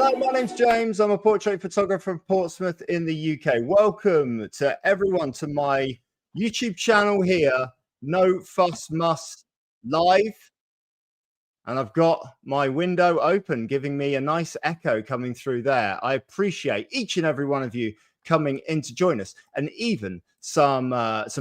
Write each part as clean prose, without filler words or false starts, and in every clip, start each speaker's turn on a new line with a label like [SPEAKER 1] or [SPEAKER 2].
[SPEAKER 1] Hello, my name's James. I'm a portrait photographer from Portsmouth in the UK. Welcome to everyone to my YouTube channel here, No Fuss Muss Live. And I've got my window open, giving me a nice echo coming through there. I appreciate each and every one of you coming in to join us. And even some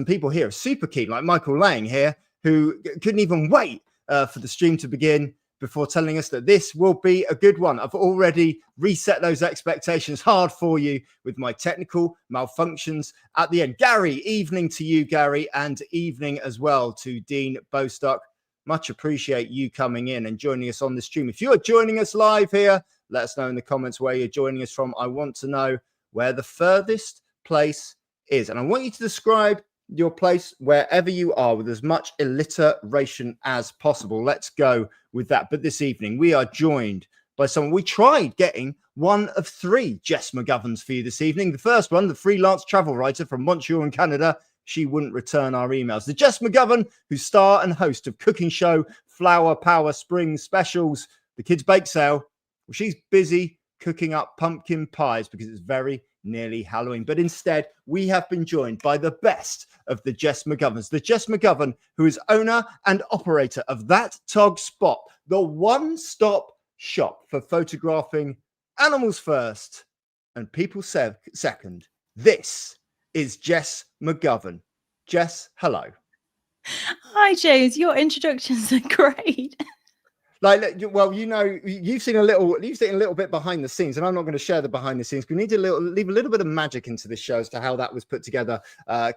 [SPEAKER 1] people here are super keen, like Michael Lang here, who couldn't even wait for the stream to begin before telling us that this will be a good one. I've already reset those expectations hard for you with my technical malfunctions at the end. Gary, evening to you, Gary, and evening as well to Dean Bostock. Much appreciate you coming in and joining us on the stream. If you are joining us live here, let us know in the comments where you're joining us from. I want to know where the furthest place is. And I want you to describe your place wherever you are with as much alliteration as possible. Let's go with that. But this evening, we are joined by someone. We tried getting one of three Jess McGoverns for you this evening. The first one, the freelance travel writer from Montreal in Canada. She wouldn't return our emails. The Jess McGovern, who's star and host of cooking show Flower Power Spring Specials, the Kids Bake Sale. Well, she's busy cooking up pumpkin pies because it's very nearly Halloween. But instead, we have been joined by the best of the Jess McGoverns. The Jess McGovern, who is owner and operator of That Tog Spot, the one-stop shop for photographing animals first and people second. This is Jess McGovern. Jess, hello.
[SPEAKER 2] Hi, James. Your introductions are great.
[SPEAKER 1] Well, you know, you've seen a little bit behind the scenes, and I'm not going to share the behind the scenes. We need to leave a little bit of magic into this show as to how that was put together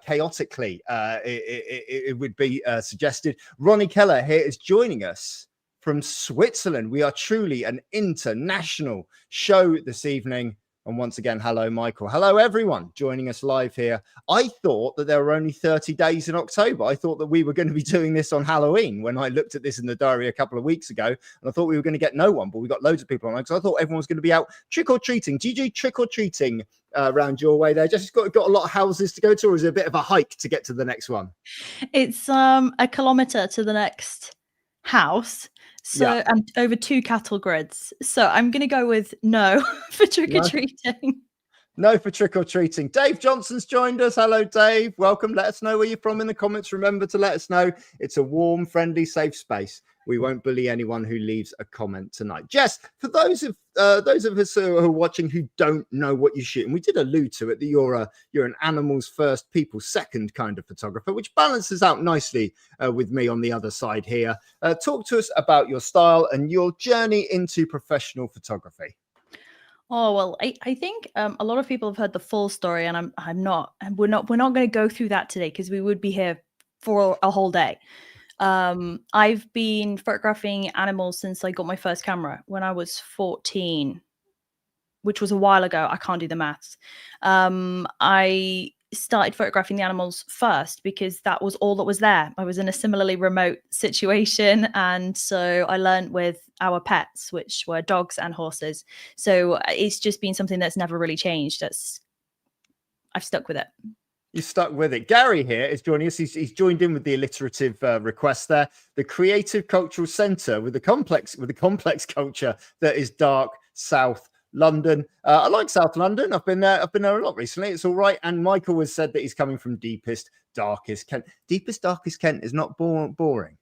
[SPEAKER 1] chaotically. It would be suggested. Ronnie Keller here is joining us from Switzerland. We are truly an international show this evening. And once again, hello, Michael. Hello, everyone joining us live here. I thought that there were only 30 days in October. I thought that we were going to be doing this on Halloween when I looked at this in the diary a couple of weeks ago. And I thought we were going to get no one, but we got loads of people on because I thought everyone was going to be out trick-or-treating. Do you do trick-or-treating around your way there? Just got a lot of houses to go to, or is it a bit of a hike to get to the next one?
[SPEAKER 2] It's a kilometre to the next house. So I'm over 2 cattle grids. So I'm going to go with no for trick-or-treating.
[SPEAKER 1] No for trick-or-treating. Dave Johnson's joined us. Hello, Dave. Welcome. Let us know where you're from in the comments. Remember to let us know. It's a warm, friendly, safe space. We won't bully anyone who leaves a comment tonight. Jess, for those of us who are watching who don't know what you shoot, and we did allude to it, that you're an animals first, people second kind of photographer, which balances out nicely with me on the other side here. Talk to us about your style and your journey into professional photography.
[SPEAKER 2] Oh, well, I think a lot of people have heard the full story, and we're not going to go through that today because we would be here for a whole day. I've been photographing animals since I got my first camera when I was 14, which was a while ago. I can't do the maths. I started photographing the animals first because that was all that was there. I was in a similarly remote situation, and so I learned with our pets, which were dogs and horses. So it's just been something that's never really changed. I've stuck with it.
[SPEAKER 1] You stuck with it. Gary here is joining us. He's joined in with the alliterative request there. The Creative Cultural Centre with the complex culture that is dark South London. I like South London. I've been there a lot recently. It's all right. And Michael has said that he's coming from deepest, darkest Kent. Deepest, darkest Kent is not boring.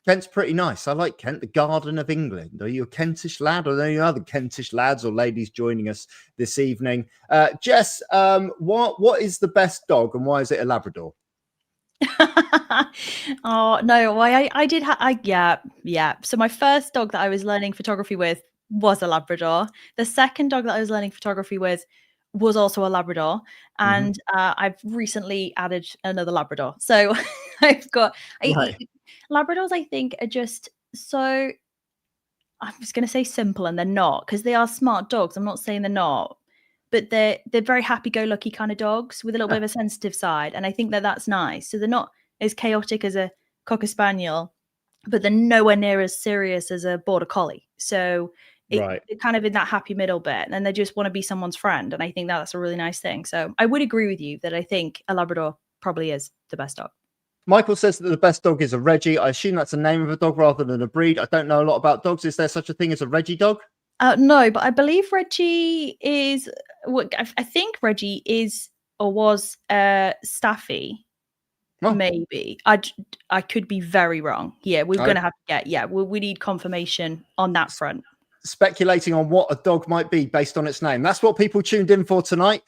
[SPEAKER 1] Kent's pretty nice. I like Kent, the Garden of England. Are you a Kentish lad, or are there any other Kentish lads or ladies joining us this evening? Jess, what is the best dog, and why is it a Labrador?
[SPEAKER 2] Oh no, yeah. So my first dog that I was learning photography with was a Labrador. The second dog that I was learning photography with was also a Labrador, and I've recently added another Labrador. So I've got Labradors. I think are just so. I was going to say simple, and they're not, because they are smart dogs. I'm not saying they're not, but they're very happy-go-lucky kind of dogs with a little bit of a sensitive side, and I think that's nice. So they're not as chaotic as a Cocker Spaniel, but they're nowhere near as serious as a Border Collie. So they're kind of in that happy middle bit, and they just want to be someone's friend, and I think that's a really nice thing. So I would agree with you that I think a Labrador probably is the best dog.
[SPEAKER 1] Michael says that the best dog is a Reggie. I assume that's a name of a dog rather than a breed. I don't know a lot about dogs. Is there such a thing as a Reggie dog?
[SPEAKER 2] No, but I believe Reggie is. I think Reggie is or was Staffy.
[SPEAKER 1] Oh.
[SPEAKER 2] Maybe I could be very wrong. Yeah, we're going to have to get. Yeah, we need confirmation on that front.
[SPEAKER 1] Speculating on what a dog might be based on its name. That's what people tuned in for tonight.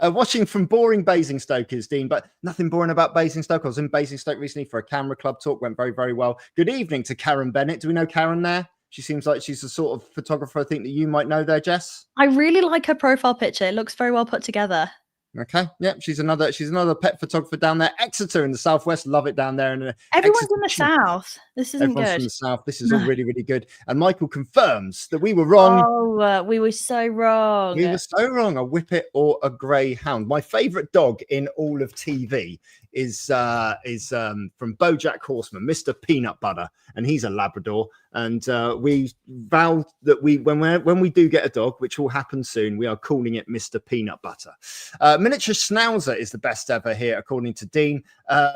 [SPEAKER 1] Watching from boring Basingstoke, Dean, but nothing boring about Basingstoke. I was in Basingstoke recently for a camera club talk. Went very, very well. Good evening to Karen Bennett. Do we know Karen there? She seems like she's the sort of photographer I think that you might know there, Jess.
[SPEAKER 2] I really like her profile picture. It looks very well put together.
[SPEAKER 1] Okay, yeah, she's another pet photographer down there, Exeter in the southwest. Love it down there. And
[SPEAKER 2] everyone's in the south. This isn't
[SPEAKER 1] everyone's
[SPEAKER 2] good.
[SPEAKER 1] from the south. This is all really, really good. And Michael confirms that we were wrong.
[SPEAKER 2] Oh, we were so wrong.
[SPEAKER 1] We were so wrong. A whippet or a greyhound. My favourite dog in all of TV is from BoJack Horseman, Mr. Peanut Butter, and he's a Labrador. And we vowed that when we do get a dog, which will happen soon, we are calling it Mr. Peanut Butter. Miniature Schnauzer is the best ever here, according to Dean.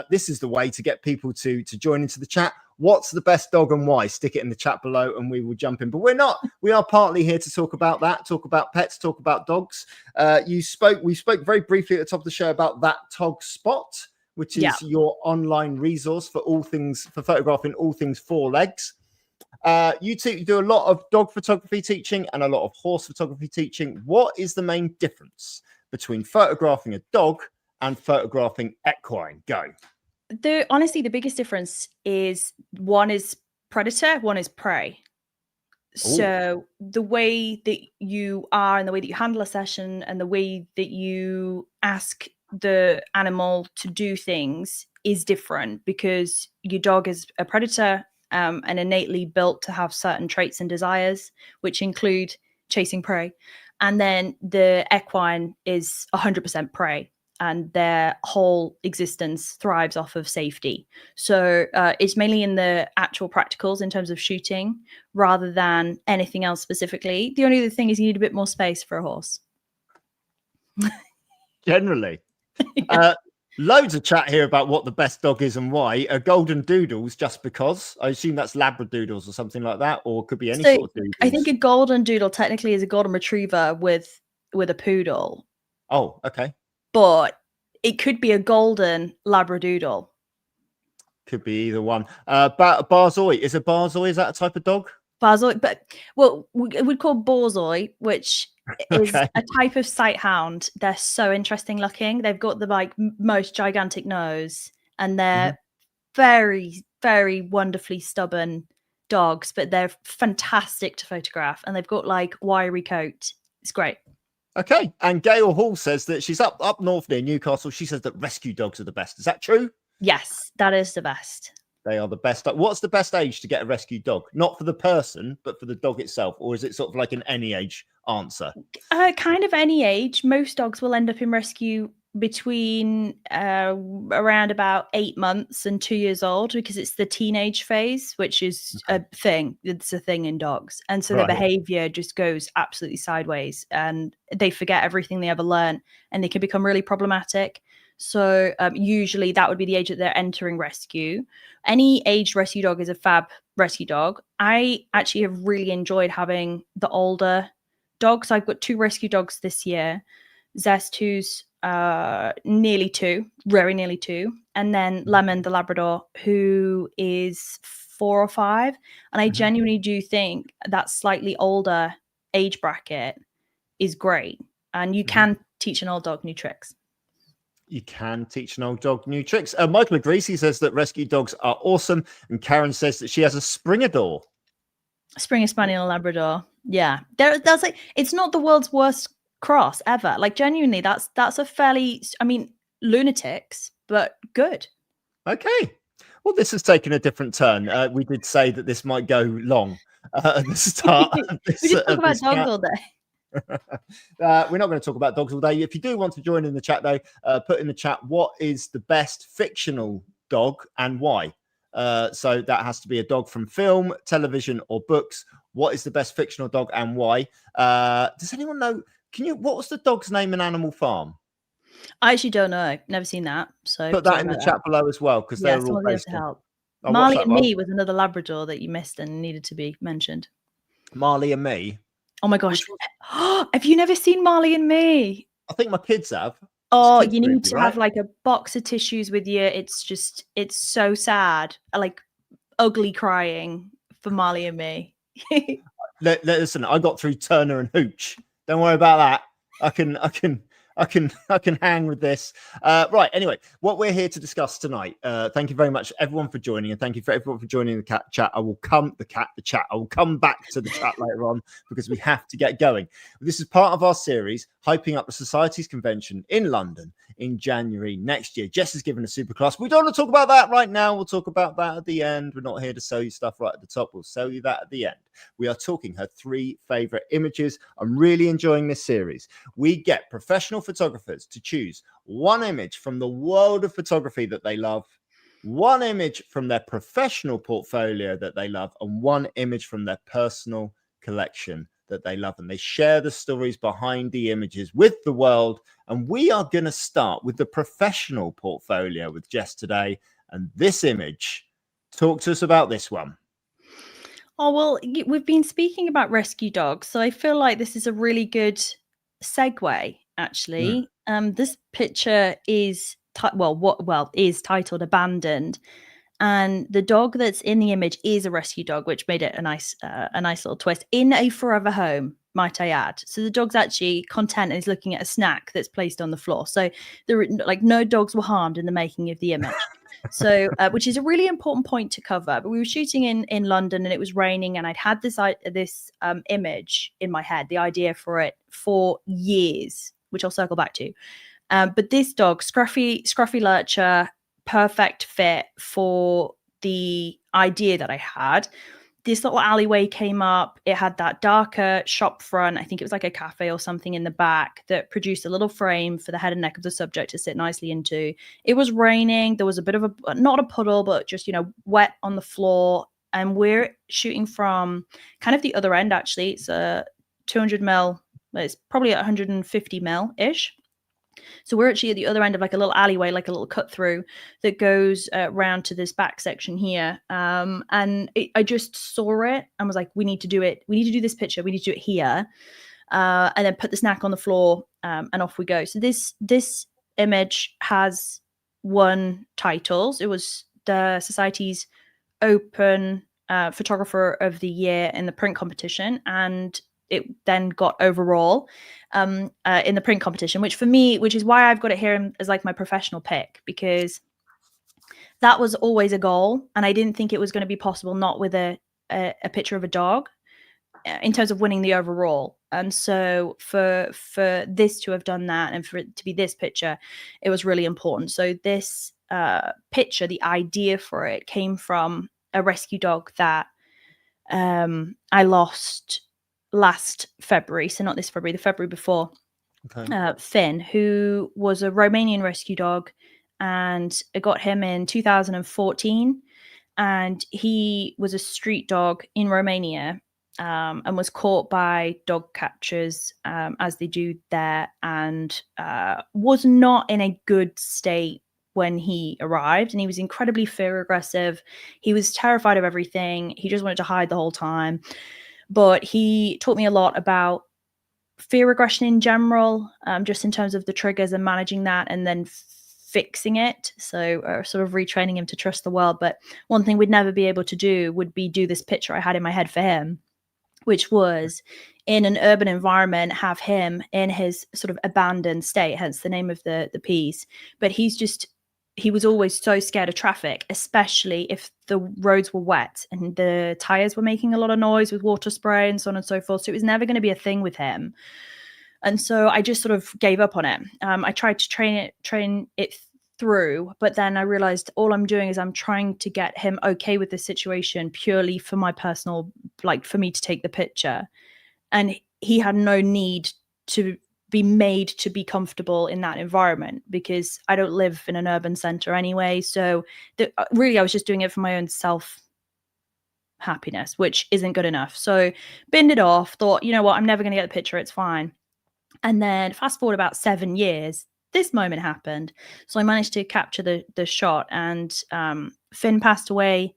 [SPEAKER 1] This is the way to get people to join into the chat. What's the best dog and why? Stick it in the chat below and we will jump in. But we're not. We are partly here to talk about that, talk about pets, talk about dogs. We spoke very briefly at the top of the show about That Tog Spot, which is your online resource for all things, for photographing all things four legs. You do a lot of dog photography teaching and a lot of horse photography teaching. What is the main difference between photographing a dog and photographing equine? Go.
[SPEAKER 2] Honestly, the biggest difference is one is predator, one is prey. So the way that you are and the way that you handle a session and the way that you ask the animal to do things is different because your dog is a predator and innately built to have certain traits and desires, which include chasing prey. And then the equine is 100% prey. And their whole existence thrives off of safety. So it's mainly in the actual practicals in terms of shooting rather than anything else specifically. The only other thing is you need a bit more space for a horse.
[SPEAKER 1] Generally. Loads of chat here about what the best dog is and why. Golden Doodles, just because. I assume that's Labradoodles or something like that, or it could be any sort of doodles.
[SPEAKER 2] I think a Golden Doodle technically is a Golden Retriever with a poodle.
[SPEAKER 1] Oh, okay.
[SPEAKER 2] But it could be a golden Labradoodle. Could
[SPEAKER 1] be either one. Barzoi. Is a Barzoi, is that a type of dog?
[SPEAKER 2] Barzoi, but we'd call Borzoi, which is a type of sight hound. They're so interesting looking. They've got the most gigantic nose, and they're very, very wonderfully stubborn dogs, but they're fantastic to photograph, and they've got wiry coat. It's great.
[SPEAKER 1] Okay, and Gail Hall says that she's up north near Newcastle. She says that rescue dogs are the best. Is that true?
[SPEAKER 2] Yes, that is the best.
[SPEAKER 1] They are the best. What's the best age to get a rescue dog? Not for the person, but for the dog itself, or is it sort of like an any age answer?
[SPEAKER 2] Kind of any age. Most dogs will end up in rescue between around about 8 months and 2 years old because it's the teenage phase, which is a thing. It's a thing in dogs. And so their behavior just goes absolutely sideways and they forget everything they ever learned and they can become really problematic. So usually that would be the age that they're entering rescue. Any aged rescue dog is a fab rescue dog. I actually have really enjoyed having the older dogs. I've got 2 rescue dogs this year. Zest, who's nearly 2, very nearly 2, and then Lemon, the Labrador, who is 4 or 5. And I genuinely do think that slightly older age bracket is great. And you can teach an old dog new tricks.
[SPEAKER 1] You can teach an old dog new tricks. Michael agrees. He says that rescue dogs are awesome. And Karen says that she has a Springador.
[SPEAKER 2] Springer Spaniel and Labrador. Yeah. That's it's not the world's worst cross ever. Genuinely, that's a fairly, lunatics, but good.
[SPEAKER 1] Okay. Well, this has taken a different turn. We did say that this might go long at the start.
[SPEAKER 2] We did talk about dogs all day.
[SPEAKER 1] We're not going to talk about dogs all day. If you do want to join in the chat, though, put in the chat what is the best fictional dog and why. So that has to be a dog from film, television, or books. What is the best fictional dog and why? Does anyone know? What was the dog's name in Animal Farm?
[SPEAKER 2] I actually don't know. Never seen that. So
[SPEAKER 1] put that in the chat below as well, because they're all based on.
[SPEAKER 2] Marley and Me was another Labrador that you missed and needed to be mentioned.
[SPEAKER 1] Marley and Me.
[SPEAKER 2] Oh my gosh.
[SPEAKER 1] Which
[SPEAKER 2] Have you never seen Marley and Me?
[SPEAKER 1] I think my kids have. It's
[SPEAKER 2] Oh,
[SPEAKER 1] kids
[SPEAKER 2] you need
[SPEAKER 1] movie,
[SPEAKER 2] to
[SPEAKER 1] right?
[SPEAKER 2] have like a box of tissues with you. It's so sad. Like ugly crying for Marley and Me.
[SPEAKER 1] Listen, I got through Turner and Hooch. Don't worry about that. I can hang with this. Right. Anyway, what we're here to discuss tonight. Thank you very much, everyone, for joining, and thank you for everyone for joining the chat. I will come I will come back to the chat later on because we have to get going. This is part of our series hyping up the Society's convention in London in January next year. Jess has given a super class. We don't want to talk about that right now. We'll talk about that at the end. We're not here to sell you stuff right at the top. We'll sell you that at the end. We are talking her 3 favorite images. I'm really enjoying this series. We get professional photographers to choose one image from the world of photography that they love, one image from their professional portfolio that they love, and one image from their personal collection that they love. And they share the stories behind the images with the world. And we are going to start with the professional portfolio with Jess today. And this image, talk to us about this one.
[SPEAKER 2] Oh, well, we've been speaking about rescue dogs, so I feel like this is a really good segue, actually. This picture is is titled Abandoned, and the dog that's in the image is a rescue dog, which made it a nice little twist in a forever home, might I add. So the dog's actually content and is looking at a snack that's placed on the floor. So there, like, no dogs were harmed in the making of the image. So, which is a really important point to cover. But we were shooting in London, and it was raining, and I'd had this image in my head, the idea for it for years, which I'll circle back to. But this dog, scruffy lurcher, perfect fit for the idea that I had. This little alleyway came up. It had that darker shop front. I think it was like a cafe or something in the back that produced a little frame for the head and neck of the subject to sit nicely into. It was raining. There was a bit of not a puddle, but just, wet on the floor. And we're shooting from kind of the other end, actually. It's a 200 mil. It's probably 150 mil ish. So we're actually at the other end of like a little alleyway, like a little cut through that goes round to this back section here. And I just saw it and was like, we need to do it. We need to do this picture. We need to do it here. And then put the snack on the floor and off we go. So this image has won titles. It was the Society's Open Photographer of the Year in the print competition, and it then got overall in the print competition, which is why I've got it here as like my professional pick, because that was always a goal, and I didn't think it was going to be possible not with a picture of a dog in terms of winning the overall. And so for this to have done that and for it to be this picture, it was really important. So this picture, the idea for it came from a rescue dog that I lost last February. So not this February, the February before. Okay. Finn, who was a Romanian rescue dog, and I got him in 2014. And he was a street dog in Romania, and was caught by dog catchers, as they do there, and was not in a good state when he arrived, and he was incredibly fear aggressive. He was terrified of everything. He just wanted to hide the whole time. But he taught me a lot about fear aggression in general, just in terms of the triggers and managing that, and then fixing it. So sort of retraining him to trust the world. But one thing we'd never be able to do would be do this picture I had in my head for him, which was in an urban environment, have him in his sort of abandoned state, hence the name of the piece. But he was always so scared of traffic, especially if the roads were wet and the tires were making a lot of noise with water spray and so on and so forth. So it was never going to be a thing with him. And so I just sort of gave up on it. I tried to train it through, but then I realized all I'm doing is I'm trying to get him okay with the situation purely for my personal, like for me to take the picture. And he had no need to be made to be comfortable in that environment, because I don't live in an urban center anyway. So really I was just doing it for my own self happiness, which isn't good enough. So binned it off, thought, you know what, I'm never going to get the picture. It's fine. And then fast forward about 7 years, this moment happened. So I managed to capture the shot, and Finn passed away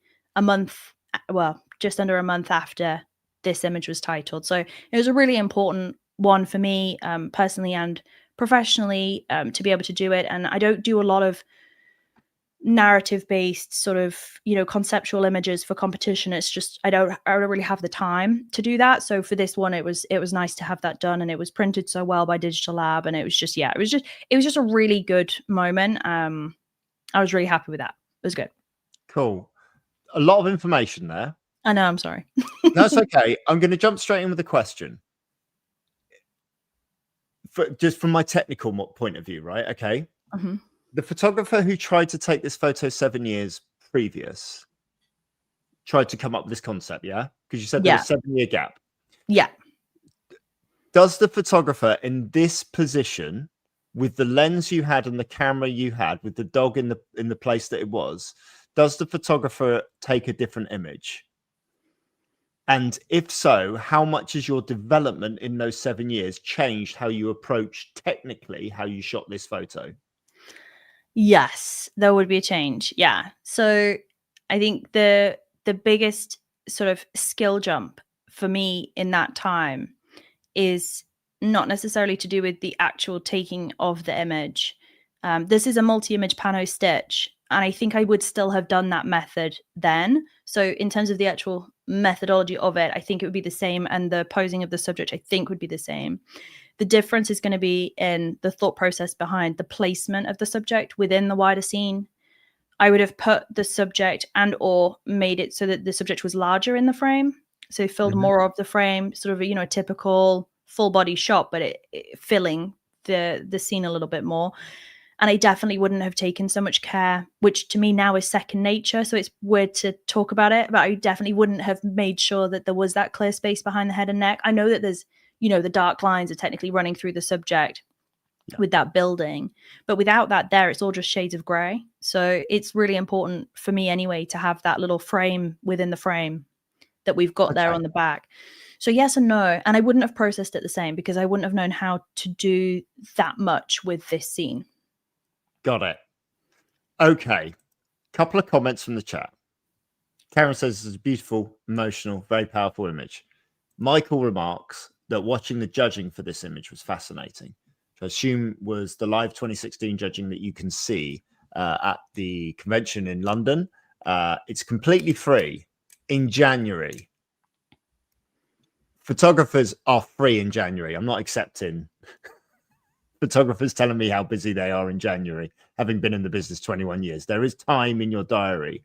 [SPEAKER 2] just under a month after this image was titled. So it was a really important one for me, personally and professionally, to be able to do it. And I don't do a lot of narrative based sort of, conceptual images for competition. It's just I don't really have the time to do that. So for this one, it was nice to have that done, and it was printed so well by Digital Lab, and it was just a really good moment. I was really happy with that. It was good.
[SPEAKER 1] Cool. A lot of information there.
[SPEAKER 2] I know, I'm sorry.
[SPEAKER 1] That's okay. I'm going to jump straight in with a question. Just from my technical point of view, right? Okay.
[SPEAKER 2] Mm-hmm.
[SPEAKER 1] The photographer who tried to take this photo 7 years previous tried to come up with this concept, yeah? Because you said there was a 7-year gap.
[SPEAKER 2] Yeah.
[SPEAKER 1] Does the photographer in this position, with the lens you had and the camera you had, with the dog in the place that it was, does the photographer take a different image? And if so, how much has your development in those 7 years changed how you approach technically how you shot this photo?
[SPEAKER 2] Yes, there would be a change. Yeah. So I think the biggest sort of skill jump for me in that time is not necessarily to do with the actual taking of the image. This is a multi-image pano stitch, and I think I would still have done that method then. So in terms of the actual methodology of it, I think it would be the same, and the posing of the subject, I think, would be the same. The difference is going to be in the thought process behind the placement of the subject within the wider scene. I would have put the subject or made it so that the subject was larger in the frame. So filled more of the frame, sort of a typical full body shot, but it filling the scene a little bit more. And I definitely wouldn't have taken so much care, which to me now is second nature. So it's weird to talk about it, but I definitely wouldn't have made sure that there was that clear space behind the head and neck. I know that there's, the dark lines are technically running through the subject with that building, but without that there, it's all just shades of gray. So it's really important for me anyway to have that little frame within the frame that we've got there on the back. So yes and no. And I wouldn't have processed it the same because I wouldn't have known how to do that much with this scene.
[SPEAKER 1] Got it. Okay. Couple of comments from the chat. Karen says it's a beautiful, emotional, very powerful image. Michael remarks that watching the judging for this image was fascinating, which I assume was the live 2016 judging that you can see at the convention in London. It's completely free in January. Photographers are free in January. I'm not accepting photographers telling me how busy they are in January, having been in the business 21 years. There is time in your diary.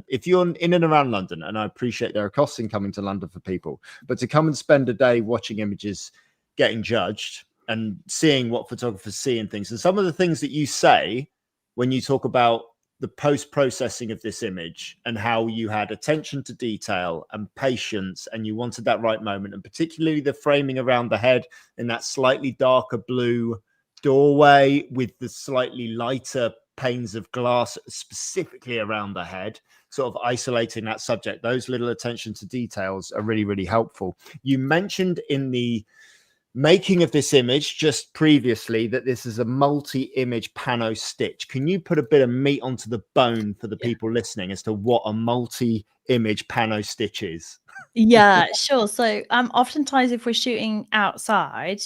[SPEAKER 1] If you're in and around London, and I appreciate there are costs in coming to London for people, but to come and spend a day watching images getting judged and seeing what photographers see and things, and some of the things that you say when you talk about the post-processing of this image and how you had attention to detail and patience and you wanted that right moment, and particularly the framing around the head in that slightly darker blue doorway with the slightly lighter panes of glass specifically around the head, sort of isolating that subject. Those little attention to details are really, really helpful. You mentioned in the making of this image just previously that this is a multi-image pano stitch. Can you put a bit of meat onto the bone for the people listening as to what a multi-image pano stitch is?
[SPEAKER 2] Yeah, sure. So oftentimes if we're shooting outside,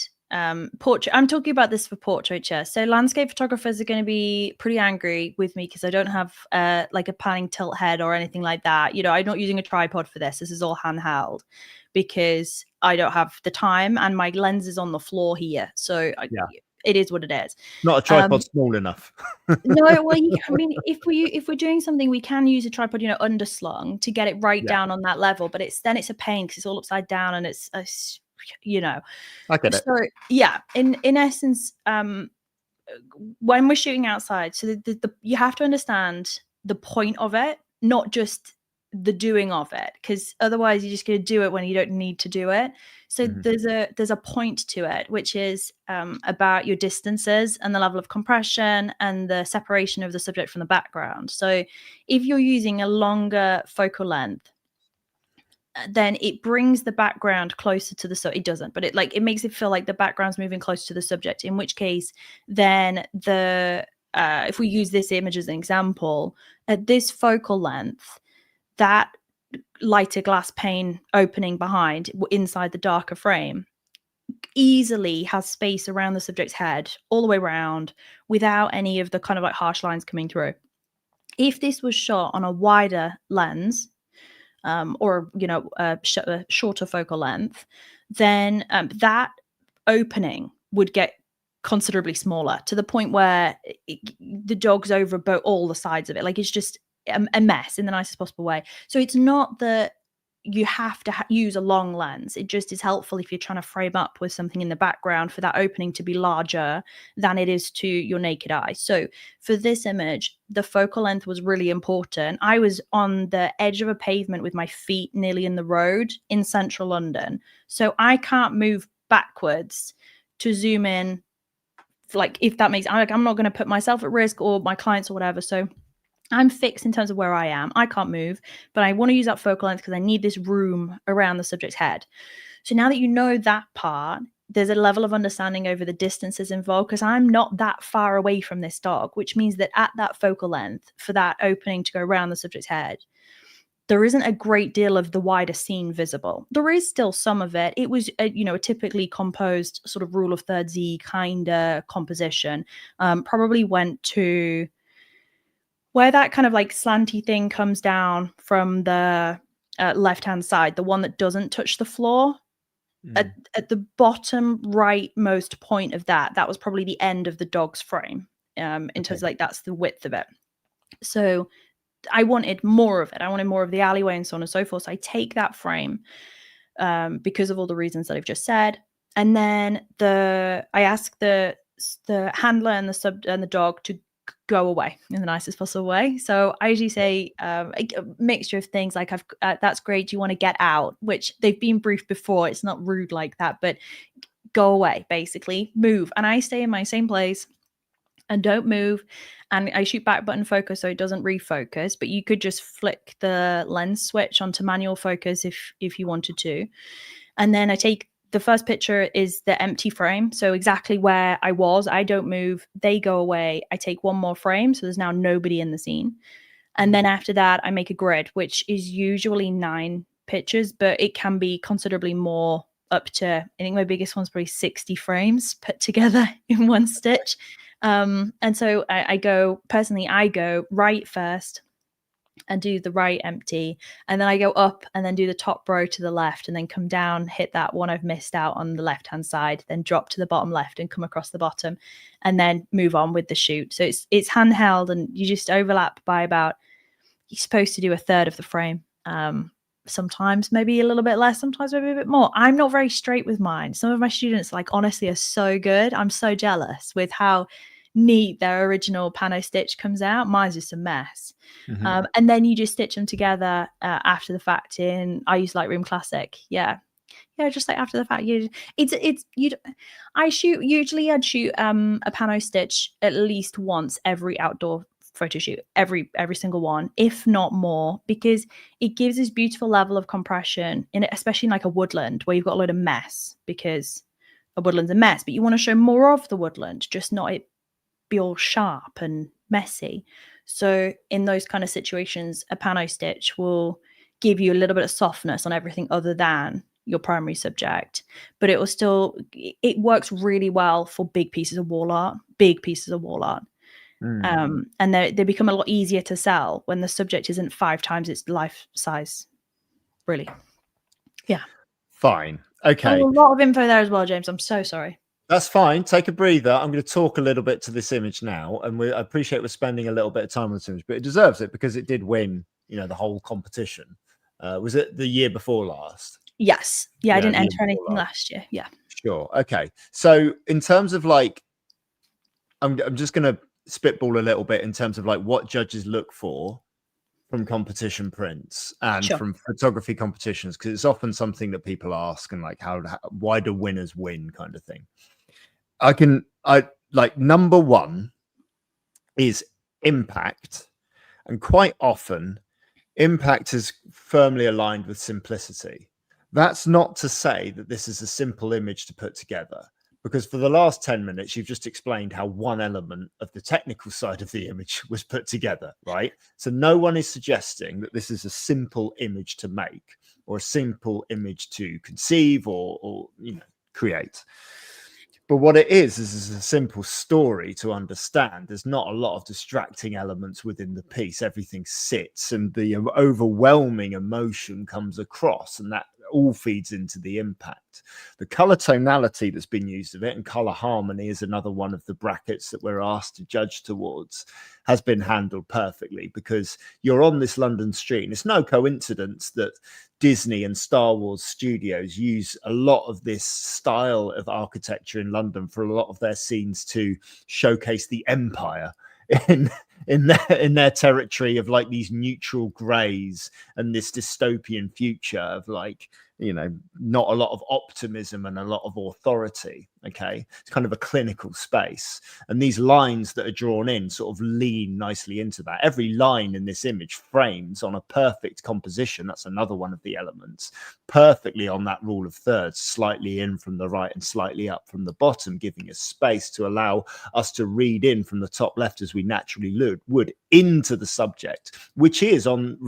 [SPEAKER 2] portrait, I'm talking about this for portraiture. So landscape photographers are going to be pretty angry with me because I don't have like a panning tilt head or anything like that. I'm not using a tripod for this. This is all handheld because I don't have the time and my lens is on the floor here. So it is what it is.
[SPEAKER 1] Not a tripod small enough.
[SPEAKER 2] No, well, I mean, if we're doing something, we can use a tripod, underslung to get it right down on that level. But it's a pain because it's all upside down and it's
[SPEAKER 1] I get it.
[SPEAKER 2] So yeah, in essence, when we're shooting outside, so you have to understand the point of it, not just the doing of it, because otherwise you're just going to do it when you don't need to do it. So there's a point to it, which is about your distances and the level of compression and the separation of the subject from the background. So if you're using a longer focal length, then it brings the background closer to the it doesn't, but it makes it feel like the background's moving closer to the subject, in which case then if we use this image as an example, at this focal length, that lighter glass pane opening behind inside the darker frame easily has space around the subject's head all the way around without any of the kind of like harsh lines coming through. If this was shot on a wider lens, or a shorter focal length, then that opening would get considerably smaller, to the point where the dog's over all the sides of it. Like, it's just a mess in the nicest possible way. So it's not that you have to use a long lens. It just is helpful if you're trying to frame up with something in the background for that opening to be larger than it is to your naked eye. So for this image, the focal length was really important. I was on the edge of a pavement with my feet nearly in the road in central London. So I can't move backwards to zoom in. Like, if that makes, I'm not going to put myself at risk or my clients or whatever. So I'm fixed in terms of where I am. I can't move, but I want to use that focal length because I need this room around the subject's head. So now that you know that part, there's a level of understanding over the distances involved, because I'm not that far away from this dog, which means that at that focal length, for that opening to go around the subject's head, there isn't a great deal of the wider scene visible. There is still some of it. It was a typically composed sort of rule of thirds-y kind of composition. Probably went to where that kind of like slanty thing comes down from the left-hand side, the one that doesn't touch the floor. At the bottom rightmost point of that was probably the end of the dog's frame, in terms of like, that's the width of it. So I wanted more of it. I wanted more of the alleyway and so on and so forth. So I take that frame because of all the reasons that I've just said. And then I ask the handler and the dog to go away in the nicest possible way. So I usually say a mixture of things like, that's great, do you want to get out? Which they've been briefed before. It's not rude like that, but go away, basically, move. And I stay in my same place and don't move. And I shoot back button focus so it doesn't refocus, but you could just flick the lens switch onto manual focus if you wanted to. And then I take the first picture is the empty frame. So exactly where I was, I don't move, they go away. I take one more frame. So there's now nobody in the scene. And then after that, I make a grid, which is usually 9 pictures, but it can be considerably more, up to, I think my biggest one's probably 60 frames put together in one stitch. And so I go right first and do the right empty, and then I go up and then do the top row to the left, and then come down, hit that one I've missed out on the left hand side, then drop to the bottom left and come across the bottom, and then move on with the shoot. So it's handheld, and you just overlap by about, you're supposed to do a third of the frame. Sometimes maybe a little bit less, sometimes maybe a bit more. I'm not very straight with mine. Some of my students, like, honestly, are so good. I'm so jealous with how neat their original pano stitch comes out. Mine's just a mess. And then you just stitch them together after the fact I use Lightroom Classic. Yeah, just like after the fact. I'd shoot a pano stitch at least once every outdoor photo shoot, every single one, if not more, because it gives this beautiful level of compression in it, especially in like a woodland where you've got a load of mess, because a woodland's a mess, but you want to show more of the woodland, just not it be all sharp and messy. So in those kind of situations, a pano stitch will give you a little bit of softness on everything other than your primary subject, but it works really well for big pieces of wall art. And they become a lot easier to sell when the subject isn't 5 times its life size, really. Yeah.
[SPEAKER 1] Fine. Okay.
[SPEAKER 2] A lot of info there as well, James. I'm so sorry.
[SPEAKER 1] That's fine. Take a breather. I'm going to talk a little bit to this image now, and I appreciate we're spending a little bit of time on this image, but it deserves it because it did win, the whole competition. Was it the year before last?
[SPEAKER 2] Yes. Yeah, I didn't enter anything last year. Yeah.
[SPEAKER 1] Sure. Okay. So in terms of like, I'm just going to spitball a little bit in terms of like what judges look for from competition prints and from photography competitions, because it's often something that people ask, and like why do winners win, kind of thing. I like, number one is impact, and quite often impact is firmly aligned with simplicity. That's not to say that this is a simple image to put together, because for the last 10 minutes, you've just explained how one element of the technical side of the image was put together, right? So no one is suggesting that this is a simple image to make or a simple image to conceive or create. But what it is a simple story to understand. There's not a lot of distracting elements within the piece. Everything sits and the overwhelming emotion comes across, and that all feeds into the impact. The color tonality that's been used of it, and color harmony is another one of the brackets that we're asked to judge towards, has been handled perfectly, because you're on this London street, and it's no coincidence that Disney and Star Wars studios use a lot of this style of architecture in London for a lot of their scenes to showcase the empire in their territory of like these neutral grays and this dystopian future of like, not a lot of optimism and a lot of authority. Okay, it's kind of a clinical space, and these lines that are drawn in sort of lean nicely into that. Every line in this image frames on a perfect composition. That's another one of the elements, perfectly on that rule of thirds, slightly in from the right and slightly up from the bottom, giving us space to allow us to read in from the top left as we naturally would into the subject, which is on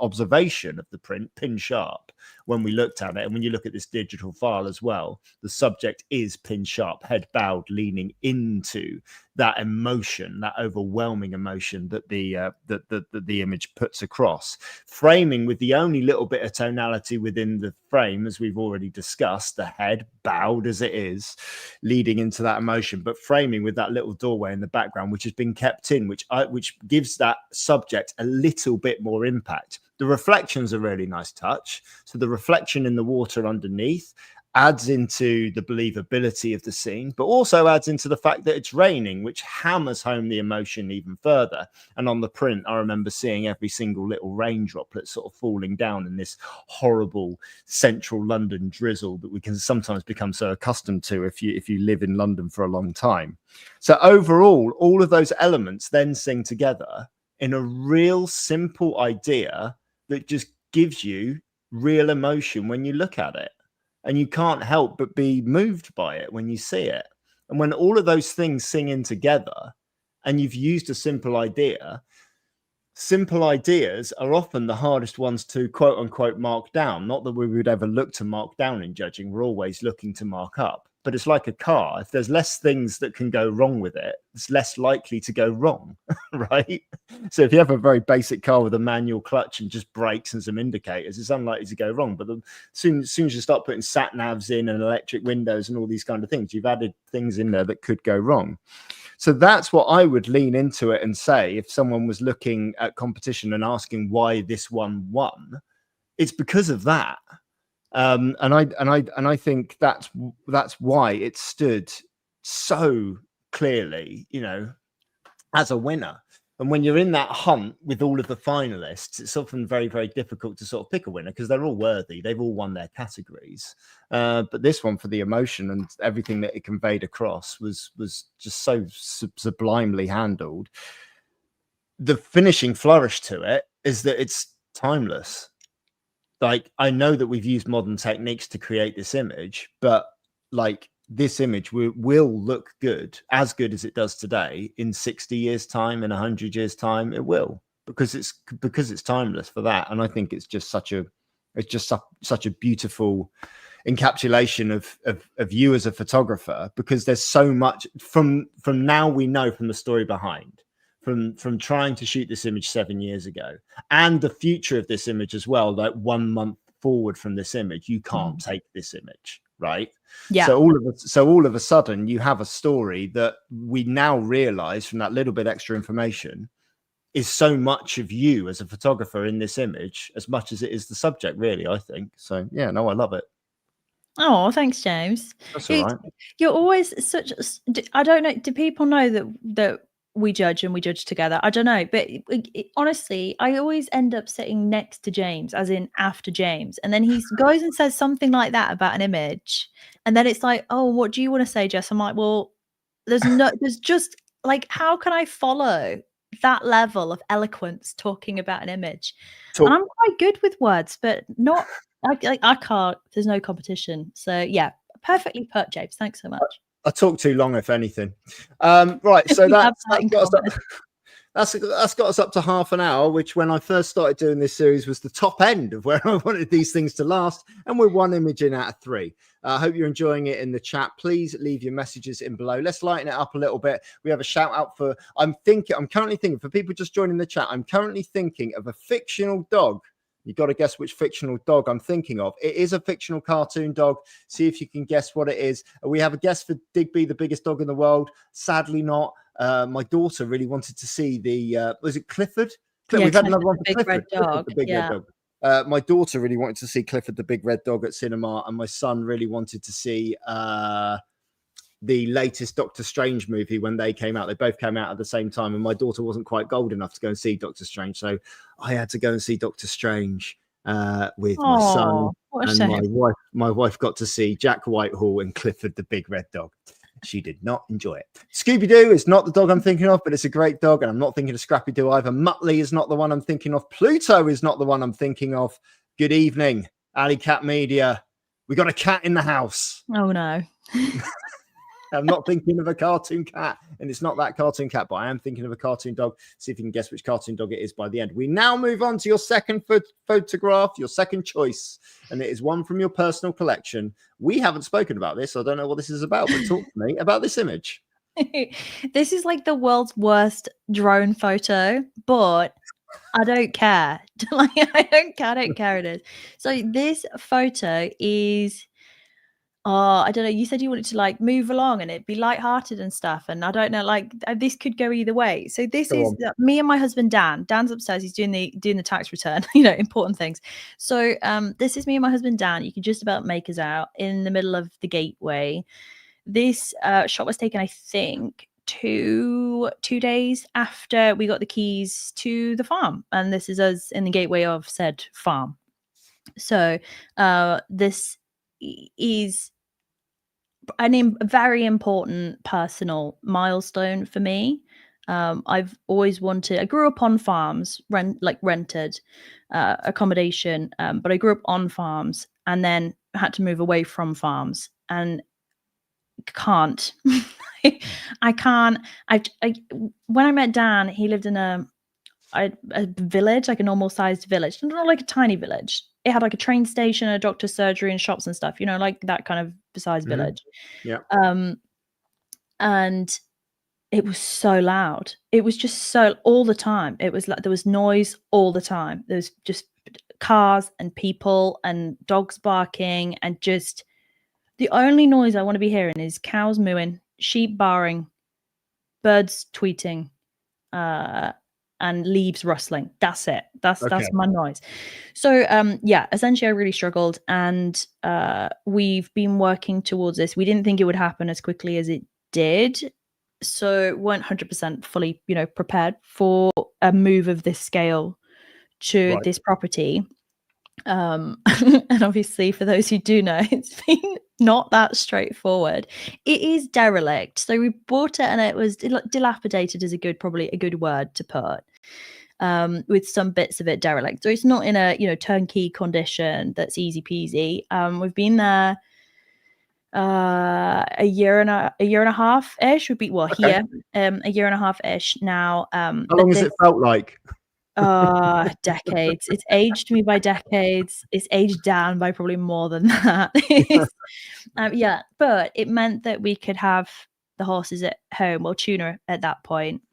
[SPEAKER 1] observation of the print, pin sharp. When we looked at it, and when you look at this digital file as well, the subject is pin sharp, head bowed, leaning into that emotion, that overwhelming emotion that the image puts across. Framing with the only little bit of tonality within the frame, as we've already discussed, the head bowed as it is, leading into that emotion, but framing with that little doorway in the background, which has been kept in, which gives that subject a little bit more impact. The reflection's a really nice touch. So the reflection in the water underneath adds into the believability of the scene, but also adds into the fact that it's raining, which hammers home the emotion even further. And on the print, I remember seeing every single little rain droplet sort of falling down in this horrible central London drizzle that we can sometimes become so accustomed to if you live in London for a long time. So overall, all of those elements then sing together in a real simple idea that just gives you real emotion when you look at it. And you can't help but be moved by it when you see it. And when all of those things sing in together and you've used a simple idea, simple ideas are often the hardest ones to quote unquote mark down. Not that we would ever look to mark down in judging. We're always looking to mark up. But it's like a car. If there's less things that can go wrong with it, it's less likely to go wrong, right? So if you have a very basic car with a manual clutch and just brakes and some indicators, it's unlikely to go wrong. But as soon as you start putting sat navs in and electric windows and all these kind of things, you've added things in there that could go wrong. So that's what I would lean into it and say, if someone was looking at competition and asking why this one won, it's because of that. And I think that's why it stood so clearly, as a winner. And when you're in that hunt with all of the finalists, it's often very, very difficult to sort of pick a winner because they're all worthy. They've all won their categories. But this one, for the emotion and everything that it conveyed across, was just so sublimely handled. The finishing flourish to it is that it's timeless. Like, I know that we've used modern techniques to create this image, but like, this image will look good, as good as it does today, in 60 years time, in 100 years time. It will, because it's timeless for that. And I think it's just such a beautiful encapsulation of you as a photographer, because there's so much from now we know from the story behind, from trying to shoot this image 7 years ago, and the future of this image as well. Like 1 month forward from this image, you can't take this image, right?
[SPEAKER 2] Yeah.
[SPEAKER 1] So all of a sudden, you have a story that we now realize from that little bit extra information is so much of you as a photographer in this image, as much as it is the subject, really, I think. So yeah, no, I love it.
[SPEAKER 2] Oh, thanks, James.
[SPEAKER 1] That's all right.
[SPEAKER 2] You're always such. I don't know. Do people know that we judge and we judge together? I don't know, but honestly, I always end up sitting next to James, as in after James, and then he goes and says something like that about an image, and then it's like, oh, what do you want to say, Jess? I'm like, well, there's just like, how can I follow that level of eloquence talking about an image? And I'm quite good with words, but not. I can't. There's no competition. So yeah, Perfectly put, James. Thanks so much.
[SPEAKER 1] I talk too long, if anything. Right, so that's got us up to half an hour, which when I first started doing this series was the top end of where I wanted these things to last, and we're 1 image in out of 3. I hope you're enjoying it in the chat. Please leave your messages in below. Let's lighten it up a little bit. We have a shout out for, I'm currently thinking, for people just joining the chat, I'm currently thinking of a fictional dog. You've got to guess which fictional dog I'm thinking of. It is a fictional cartoon dog. See if you can guess what it is. We have a guess for Digby, the biggest dog in the world. Sadly not. My daughter really wanted to see the, was it Clifford?
[SPEAKER 2] Yeah,
[SPEAKER 1] We've had another one for
[SPEAKER 2] big
[SPEAKER 1] Clifford.
[SPEAKER 2] red dog.
[SPEAKER 1] The big red dog. My daughter really wanted to see Clifford the Big Red Dog at cinema, and my son really wanted to see the latest Doctor Strange movie when they came out. They both came out at the same time, and my daughter wasn't quite old enough to go and see Doctor Strange, so I had to go and see Doctor Strange with my son, and my wife got to see Jack Whitehall and Clifford the Big Red Dog. She did not enjoy it. Scooby-Doo is not the dog I'm thinking of, but it's a great dog, and I'm not thinking of Scrappy-Doo either. Muttley is not the one I'm thinking of. Pluto is not the one I'm thinking of. Good evening, Alley Cat Media. We got a cat in the house.
[SPEAKER 2] Oh, no.
[SPEAKER 1] I'm not thinking of a cartoon cat, and it's not that cartoon cat, but I am thinking of a cartoon dog. See if you can guess which cartoon dog it is by the end. We now move on to your second photograph, your second choice, and it is one from your personal collection. We haven't spoken about this, so I don't know what this is about, but talk to me about this image.
[SPEAKER 2] This is like the world's worst drone photo, but I don't care. I don't care it is. So this photo is... Oh, I don't know. You said you wanted to like move along and it'd be lighthearted and stuff. And I don't know, like this could go either way. So this is me and my husband, Dan. Dan's upstairs. He's doing the tax return, important things. So this is me and my husband, Dan. You can just about make us out in the middle of the gateway. This shot was taken, I think, two days after we got the keys to the farm. And this is us in the gateway of said farm. So this is a very important personal milestone for me. I've always wanted... I grew up on farms, rented accommodation, but I grew up on farms and then had to move away from farms and can't. I can't. When I met Dan, he lived in a village, like a normal sized village, not like a tiny village. It had like a train station, a doctor's surgery, and shops and stuff, like that kind of sized village.
[SPEAKER 1] Yeah.
[SPEAKER 2] And it was so loud. It was just so all the time. It was like there was noise all the time. There was just cars and people and dogs barking, and just the only noise I want to be hearing is cows mooing, sheep baaing, birds tweeting, and leaves rustling. That's it. That's my noise. So essentially I really struggled, and we've been working towards this. We didn't think it would happen as quickly as it did, so weren't 100% fully prepared for a move of this scale to this property. And obviously, for those who do know, it's been not that straightforward. It is derelict. So we bought it and it was dilapidated is probably a good word to put, with some bits of it derelict. So it's not in a turnkey condition that's easy peasy. We've been there a year and a half ish. Here a year and a half ish now.
[SPEAKER 1] How long has it felt like?
[SPEAKER 2] Decades. It's aged me by decades. It's aged down by probably more than that. But it meant that we could have the horses at home. Well, Tuna at that point.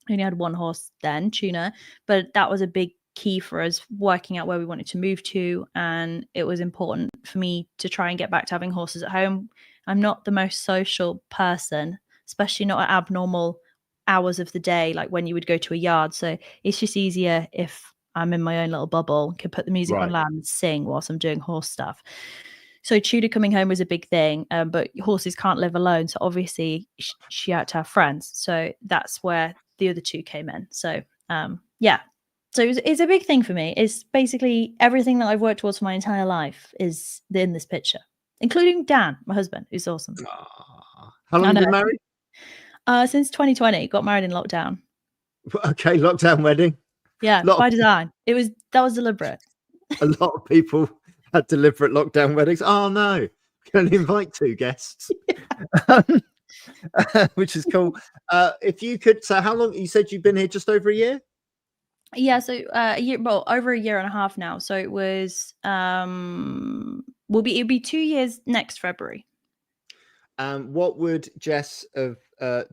[SPEAKER 2] I only had one horse then, Tuna, but that was a big key for us working out where we wanted to move to, and it was important for me to try and get back to having horses at home. I'm not the most social person, especially not at abnormal hours of the day, like when you would go to a yard. So it's just easier if I'm in my own little bubble, can put the music on loud and sing whilst I'm doing horse stuff. So Tudor coming home was a big thing, but horses can't live alone. So obviously she had to have friends. So that's where the other two came in. So so it's a big thing for me. It's basically everything that I've worked towards for my entire life is in this picture, including Dan, my husband, who's awesome.
[SPEAKER 1] How long have you been married?
[SPEAKER 2] Since 2020, got married in lockdown.
[SPEAKER 1] Okay, lockdown wedding.
[SPEAKER 2] Yeah, by design. That was deliberate.
[SPEAKER 1] A lot of people had deliberate lockdown weddings. Oh no, can only invite 2 guests, which is cool. If you could, so how long? You said you've been here just over a year.
[SPEAKER 2] Yeah, so a year, well, over a year and a half now. So it was it'll be 2 years next February.
[SPEAKER 1] What would Jess of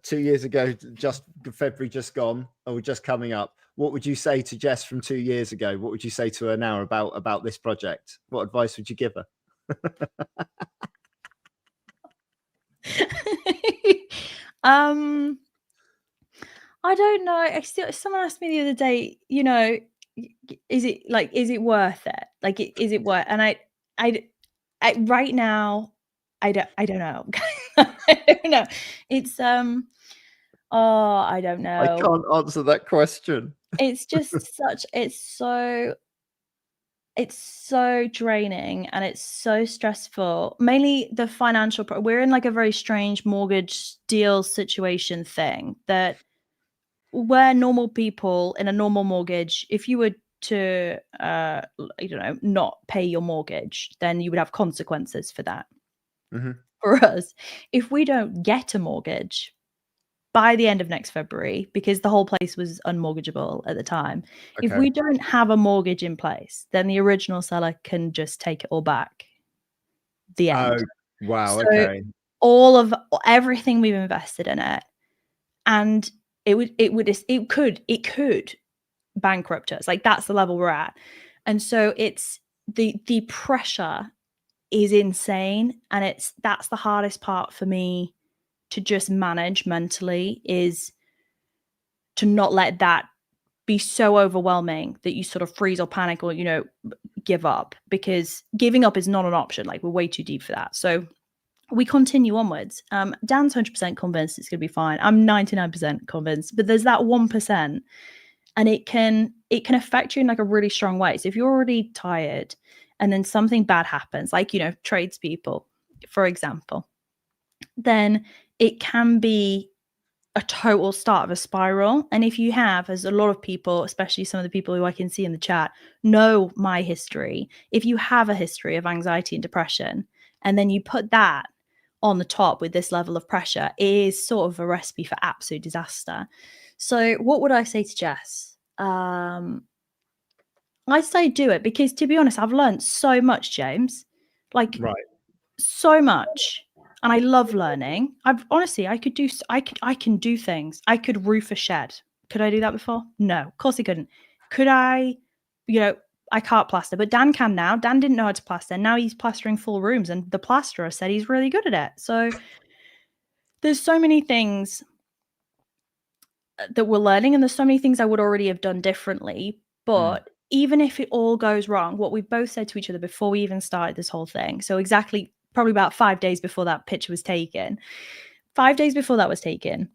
[SPEAKER 1] 2 years ago, just February just gone, or just coming up, what would you say to Jess from 2 years ago? What would you say to her now about this project? What advice would you give her?
[SPEAKER 2] I don't know. Someone asked me the other day, you know, is it worth it? Like, is it worth? And I right now, I don't know. I don't know. It's I don't
[SPEAKER 1] I
[SPEAKER 2] know.
[SPEAKER 1] can't answer that question.
[SPEAKER 2] It's just it's so draining and it's so stressful. Mainly the financial we're in like a very strange mortgage deal situation thing that where normal people in a normal mortgage, if you were to I don't know, not pay your mortgage, then you would have consequences for that. For us, if we don't get a mortgage by the end of next February, because the whole place was unmortgageable at the time, if we don't have a mortgage in place, then the original seller can just take it all back. The end.
[SPEAKER 1] Oh, wow.
[SPEAKER 2] So
[SPEAKER 1] Okay.
[SPEAKER 2] all of everything we've invested in it, and it could bankrupt us. Like, that's the level we're at. And so it's the pressure is insane, and that's the hardest part for me to just manage mentally, is to not let that be so overwhelming that you sort of freeze or panic or, you know, give up, because giving up is not an option. Like, we're way too deep for that. So we continue onwards. Dan's 100% convinced it's going to be fine. I'm 99% convinced, but there's that 1%, and it can affect you in like a really strong way. So if you're already tired and then something bad happens, like, you know, tradespeople, for example, then it can be a total start of a spiral. And if you have, as a lot of people, especially some of the people who I can see in the chat, know my history, if you have a history of anxiety and depression, and then you put that on the top with this level of pressure, it is sort of a recipe for absolute disaster. So what would I say to Jess? I'd say do it, because to be honest, I've learned so much, James. Like, so much. And I love learning. I can do things. I could roof a shed. Could I do that before? No, of course I couldn't. Could I, you know, I can't plaster, but Dan can now. Dan didn't know how to plaster. Now he's plastering full rooms, and the plasterer said he's really good at it. So there's so many things that we're learning, and there's so many things I would already have done differently. But even if it all goes wrong, what we both said to each other before we even started this whole thing, so exactly probably about 5 days before that picture was taken, 5 days before that was taken,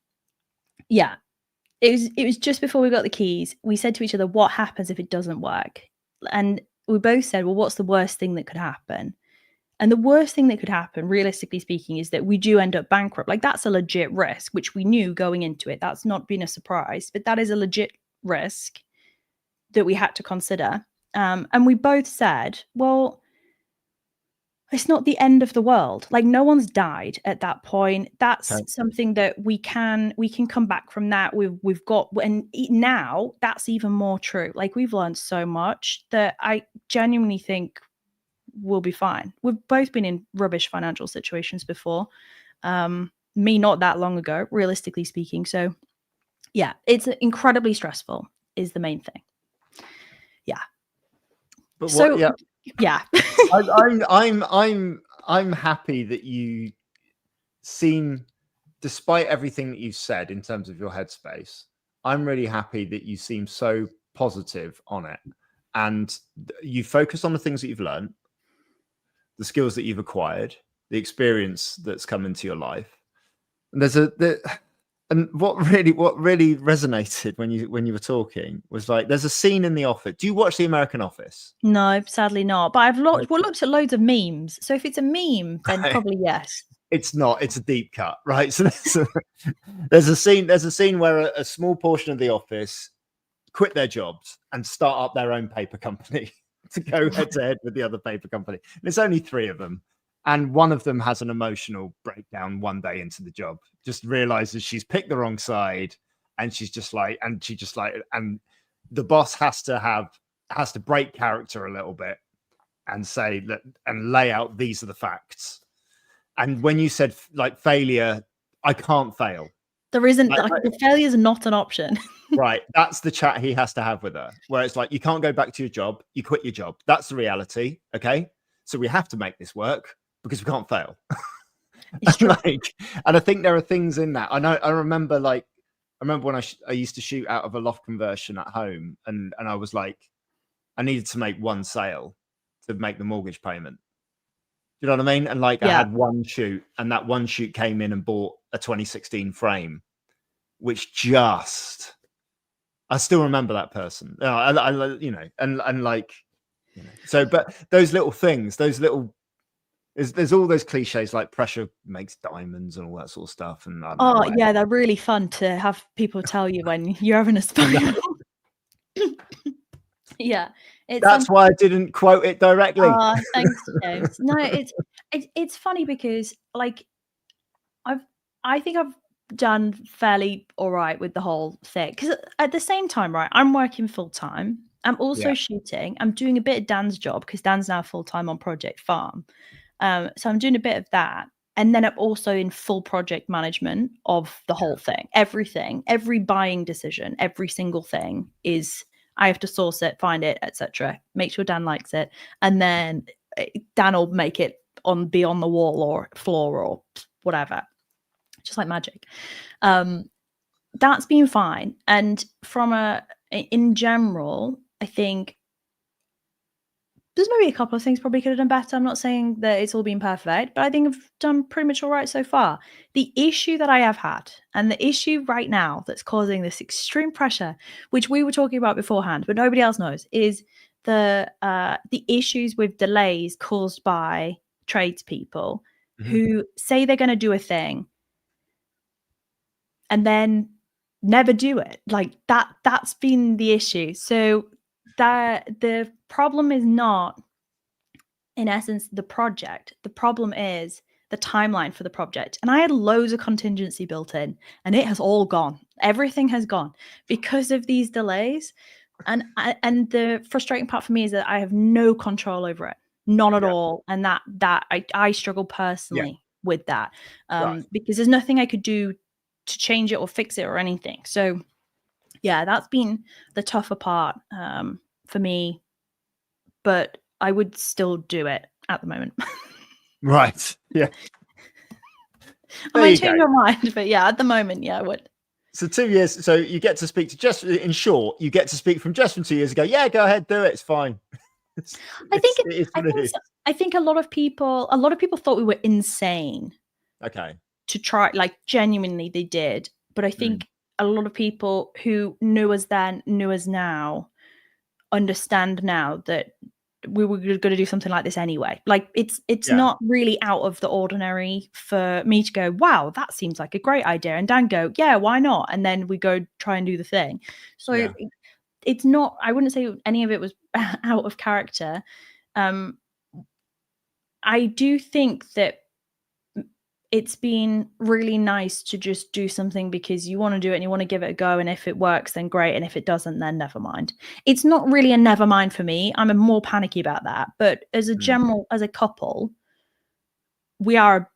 [SPEAKER 2] yeah, it was just before we got the keys, we said to each other, what happens if it doesn't work? And we both said, well, what's the worst thing that could happen? And the worst thing that could happen, realistically speaking, is that we do end up bankrupt. Like, that's a legit risk, which we knew going into it. That's not been a surprise, but that is a legit risk that we had to consider. And we both said, well, it's not the end of the world. Like, no one's died at that point. That's something that we can come back from that. We've got, and now that's even more true. Like, we've learned so much that I genuinely think we'll be fine. We've both been in rubbish financial situations before. Me not that long ago, realistically speaking. So yeah, it's incredibly stressful is the main thing. Yeah.
[SPEAKER 1] But
[SPEAKER 2] so
[SPEAKER 1] what,
[SPEAKER 2] yeah.
[SPEAKER 1] I'm happy that you seem, despite everything that you've said in terms of your headspace, I'm really happy that you seem so positive on it, and you focus on the things that you've learned, the skills that you've acquired, the experience that's come into your life. And and what really resonated when you were talking was, like, there's a scene in The Office. Do you watch The American Office?
[SPEAKER 2] No, sadly not. But I've looked at loads of memes. So if it's a meme, then probably yes.
[SPEAKER 1] It's not. It's a deep cut, right? So there's a scene where a small portion of the office quit their jobs and start up their own paper company to go head to head with the other paper company. And it's only 3 of them. And one of them has an emotional breakdown one day into the job, just realizes she's picked the wrong side. And she's just like, and the boss has to break character a little bit and say that and lay out, these are the facts. And when you said like failure, I can't fail.
[SPEAKER 2] There isn't the failure is not an option.
[SPEAKER 1] Right. That's the chat he has to have with her, where it's like, you can't go back to your job. You quit your job. That's the reality. Okay. So we have to make this work because we can't fail. And I think there are things in that. I remember when I used to shoot out of a loft conversion at home, and I was like, I needed to make one sale to make the mortgage payment. You know what I mean? And I had one shoot, and that one shoot came in and bought a 2016 frame, which just, I still remember that person. So, but those little things, there's all those cliches like pressure makes diamonds and all that sort of stuff. And
[SPEAKER 2] yeah, they're really fun to have people tell you when you're having a spiral. Yeah,
[SPEAKER 1] that's why I didn't quote it directly.
[SPEAKER 2] Thanks, James. No, it's funny because I think I've done fairly all right with the whole thing, because at the same time, right, I'm working full time. I'm also shooting. I'm doing a bit of Dan's job because Dan's now full time on Project Farm. So I'm doing a bit of that. And then I'm also in full project management of the whole thing. Everything, every buying decision, every single thing is, I have to source it, find it, etc. Make sure Dan likes it. And then Dan will make it be on the wall or floor or whatever. Just like magic. That's been fine. And in general, I think there's maybe a couple of things probably could have done better. I'm not saying that it's all been perfect, but I think I've done pretty much all right so far. The issue that I have had, and the issue right now that's causing this extreme pressure, which we were talking about beforehand, but nobody else knows, is the issues with delays caused by tradespeople who say they're going to do a thing and then never do it. Like that's been the issue. So the problem is not, in essence, the project. The problem is the timeline for the project. And I had loads of contingency built in, and it has all gone. Everything has gone because of these delays. And the frustrating part for me is that I have no control over it, none at all. And that I struggle personally with that, because there's nothing I could do to change it or fix it or anything. So yeah, that's been the tougher part for me, but I would still do it at the moment.
[SPEAKER 1] Right. Yeah.
[SPEAKER 2] I might change my mind, but yeah, at the moment, yeah, I would.
[SPEAKER 1] So 2 years. So you get to speak to Jess. In short, you get to speak from Jess from 2 years ago. Yeah, go ahead, do it. It's fine.
[SPEAKER 2] I think a lot of people thought we were insane.
[SPEAKER 1] Okay.
[SPEAKER 2] To try, genuinely they did. But I think a lot of people who knew us then, knew us now, understand now that we were going to do something like this anyway. It's not really out of the ordinary for me to go, wow, that seems like a great idea. And Dan go, yeah, why not? And then we go try and do the thing. So it's not, I wouldn't say any of it was out of character. I do think that it's been really nice to just do something because you want to do it and you want to give it a go. And if it works, then great. And if it doesn't, then never mind. It's not really a never mind for me. I'm more panicky about that. But as as a couple, we are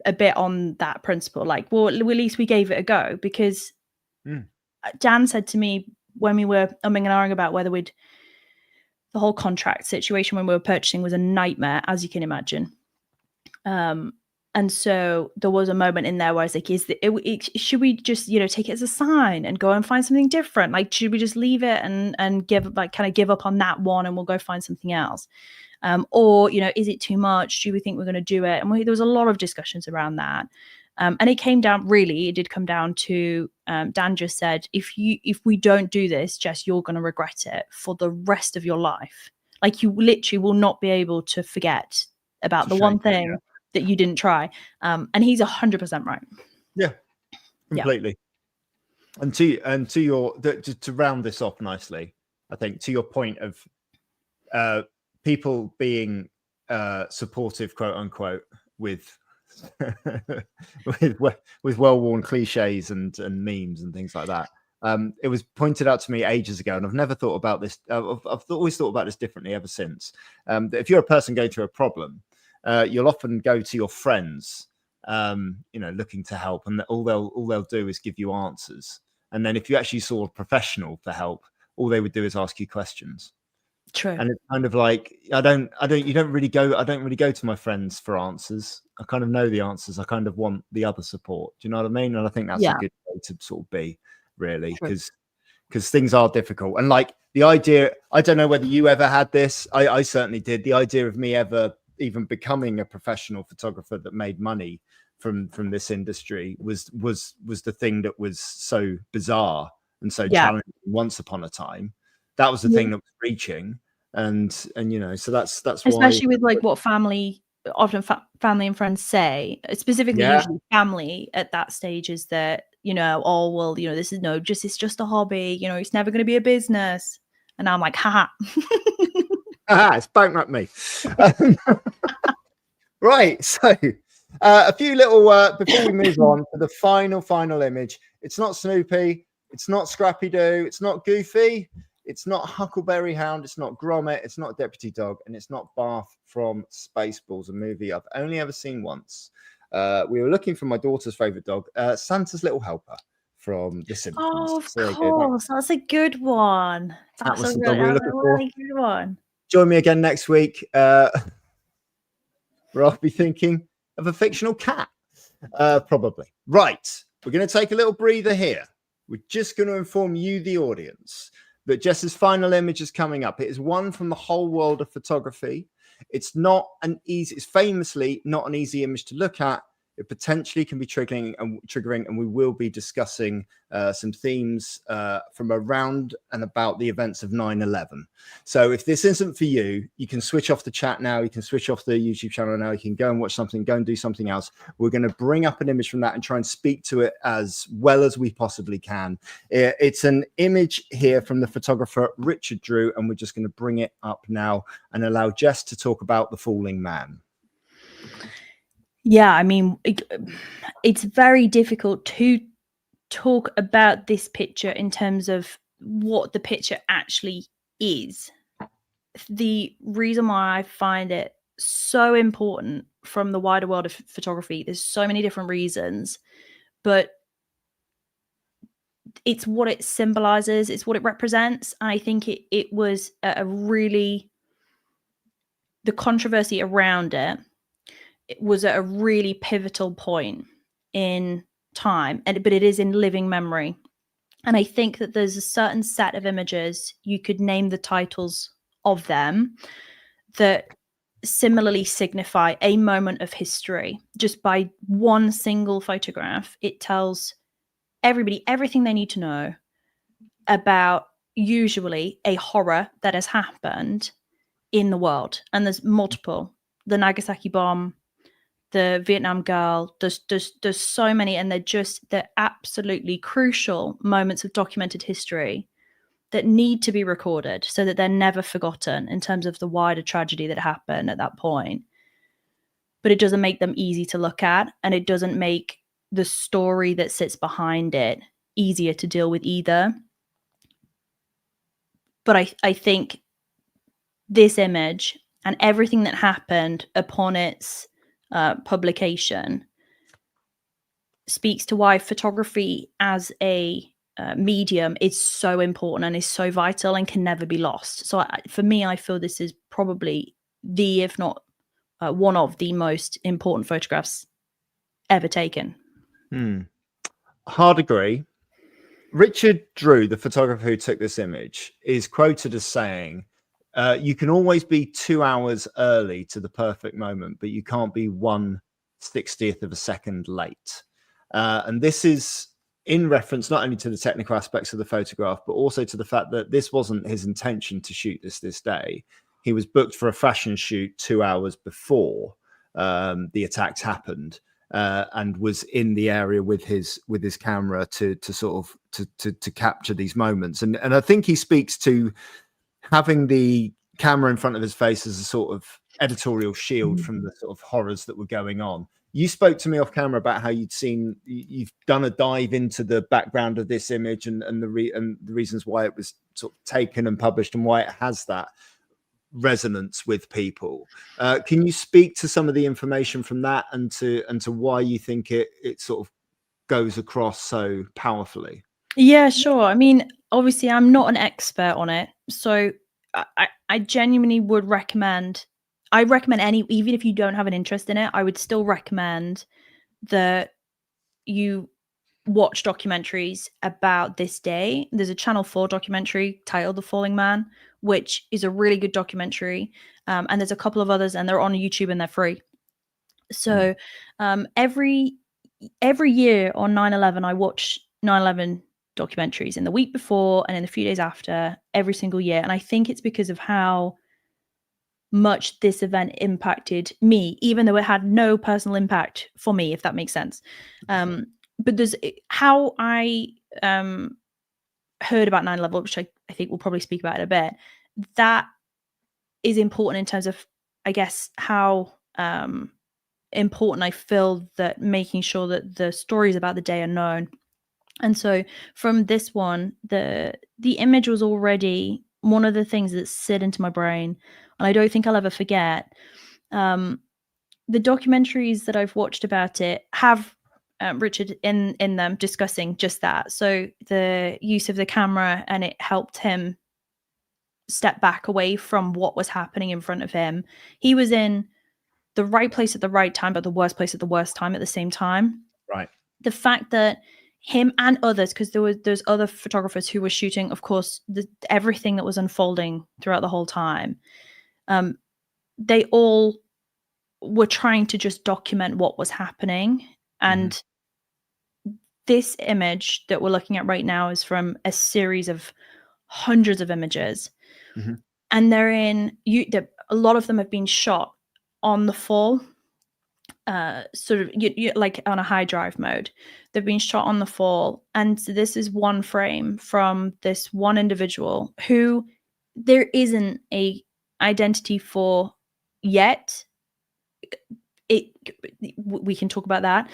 [SPEAKER 2] a bit on that principle. At least we gave it a go, because Dan said to me when we were umming and ahhing about whether the whole contract situation when we were purchasing was a nightmare, as you can imagine. And so there was a moment in there where I was like, should we just, take it as a sign and go and find something different? Should we just leave it and give up on that one and we'll go find something else? Or, is it too much? Do we think we're going to do it? And there was a lot of discussions around that. And it did come down to, Dan just said, if we don't do this, Jess, you're going to regret it for the rest of your life. You literally will not be able to forget about the one thing that you didn't try. And he's 100% right.
[SPEAKER 1] Yeah, completely. And to round this off nicely, I think to your point of people being supportive, quote unquote, with with well-worn cliches and memes and things like that. It was pointed out to me ages ago, and I've never thought about this. I've always thought about this differently ever since. That if you're a person going through a problem, you'll often go to your friends, looking to help, and all they'll do is give you answers. And then if you actually saw a professional for help, all they would do is ask you questions.
[SPEAKER 2] True.
[SPEAKER 1] And it's kind of like I don't really go to my friends for answers. I kind of know the answers. I kind of want the other support. Do you know what I mean? And I think that's a good way to sort of be, really, because things are difficult. And like the idea, I don't know whether you ever had this. I certainly did. The idea of me ever even becoming a professional photographer that made money from this industry was the thing that was so bizarre and so challenging once upon a time. That was the thing that was reaching. And so that's
[SPEAKER 2] especially
[SPEAKER 1] why,
[SPEAKER 2] with like what family family and friends say, specifically usually family at that stage, is that oh well, this is it's just a hobby, it's never going to be a business. And I'm like, haha.
[SPEAKER 1] It's bankrupt me. Right, so a few little before we move on to the final image. It's not Snoopy, it's not Scrappy Doo, it's not Goofy, it's not Huckleberry Hound, it's not Gromit, it's not Deputy Dog, and it's not Barth from Spaceballs, a movie I've only ever seen once. We were looking for my daughter's favorite dog, Santa's Little Helper from The Simpsons.
[SPEAKER 2] Oh, of course, that's a good one. That's a really good one.
[SPEAKER 1] Join me again next week, where I'll be thinking of a fictional cat, probably. Right, we're going to take a little breather here. We're just going to inform you, the audience, that Jess's final image is coming up. It is one from the whole world of photography. It's famously not an easy image to look at. It potentially can be triggering, and we will be discussing some themes from around and about the events of 9/11. So if this isn't for you, you can switch off the chat now. You can switch off the YouTube channel now. You can go and watch something, go and do something else. We're going to bring up an image from that and try and speak to it as well as we possibly can. It's an image here from the photographer Richard Drew, and we're just going to bring it up now and allow Jess to talk about The Falling Man.
[SPEAKER 2] Yeah, I mean, it's very difficult to talk about this picture in terms of what the picture actually is. The reason why I find it so important from the wider world of photography, there's so many different reasons, but it's what it symbolizes, it's what it represents. And I think it was the controversy around it was at a really pivotal point in time, but it is in living memory. And I think that there's a certain set of images, you could name the titles of them, that similarly signify a moment of history. Just by one single photograph, it tells everybody everything they need to know about usually a horror that has happened in the world. And there's multiple. The Nagasaki bomb, the Vietnam girl, there's so many, and they're absolutely crucial moments of documented history that need to be recorded so that they're never forgotten in terms of the wider tragedy that happened at that point. But it doesn't make them easy to look at, and it doesn't make the story that sits behind it easier to deal with either. But I think this image and everything that happened upon its publication speaks to why photography as a medium is so important and is so vital and can never be lost. So for me, I feel this is probably if not one of the most important photographs ever taken.
[SPEAKER 1] Hard agree. Richard Drew, the photographer who took this image, is quoted as saying, you can always be 2 hours early to the perfect moment, but you can't be 1/60th of a second late. And this is in reference not only to the technical aspects of the photograph, but also to the fact that this wasn't his intention to shoot this day. He was booked for a fashion shoot 2 hours before the attacks happened, and was in the area with his camera to capture these moments. And I think he speaks to having the camera in front of his face as a sort of editorial shield from the sort of horrors that were going on. You spoke to me off camera about how you've done a dive into the background of this image and the reasons why it was sort of taken and published and why it has that resonance with people. Can you speak to some of the information from that and to why you think it sort of goes across so powerfully?
[SPEAKER 2] Yeah, sure. I mean, obviously, I'm not an expert on it, so I genuinely would recommend. I recommend even if you don't have an interest in it, I would still recommend that you watch documentaries about this day. There's a Channel 4 documentary titled The Falling Man, which is a really good documentary. And there's a couple of others, and they're on YouTube and they're free. So every year on 9/11, I watch 9/11 documentaries in the week before and in the few days after, every single year. And I think it's because of how much this event impacted me, even though it had no personal impact for me, if that makes sense. But there's how I heard about 9/11, which I think we'll probably speak about in a bit. That is important in terms of, I guess, how important I feel that making sure that the stories about the day are known. And so from this one, the image was already one of the things that sit into my brain, and I don't think I'll ever forget. The documentaries that I've watched about it have Richard in them discussing just that. So the use of the camera, and it helped him step back away from what was happening in front of him. He was in the right place at the right time, but the worst place at the worst time at the same time.
[SPEAKER 1] Right.
[SPEAKER 2] The fact that him and others, because there's other photographers who were shooting, of course, everything that was unfolding throughout the whole time. They all were trying to just document what was happening. And this image that we're looking at right now is from a series of hundreds of images. And they're a lot of them have been shot on the fall, sort of like on a high drive mode. They've been shot on the fall. And so this is one frame from this one individual who there isn't a identity for yet. We can talk about that.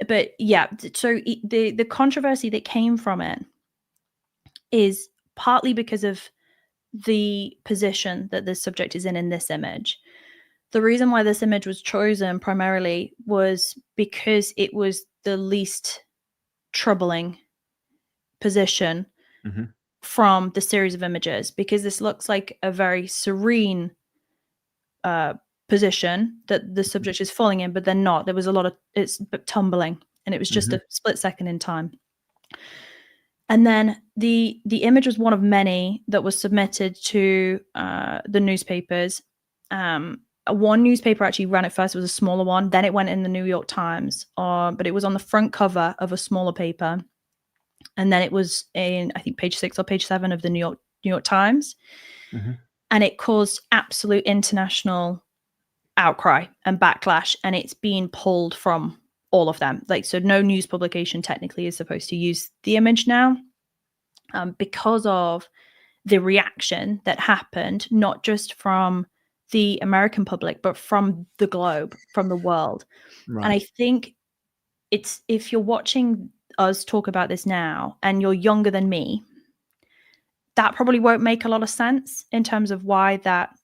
[SPEAKER 2] But yeah, so the controversy that came from it is partly because of the position that the subject is in this image. The reason why this image was chosen primarily was because it was the least troubling position from the series of images, because this looks like a very serene position that the subject is falling in, but they're not. There was a lot of it's tumbling, and it was just a split second in time. And then the image was one of many that was submitted to the newspapers. One newspaper actually ran it first. It was a smaller one. Then it went in the New York Times, but it was on the front cover of a smaller paper. And then it was in, I think, page 6 or page 7 of the New York Times. And it caused absolute international outcry and backlash. And it's been pulled from all of them. Like, so no news publication technically is supposed to use the image now, because of the reaction that happened, not just from the American public, but from the globe, from the world. Right. And I think if you're watching us talk about this now and you're younger than me, that probably won't make a lot of sense in terms of why that,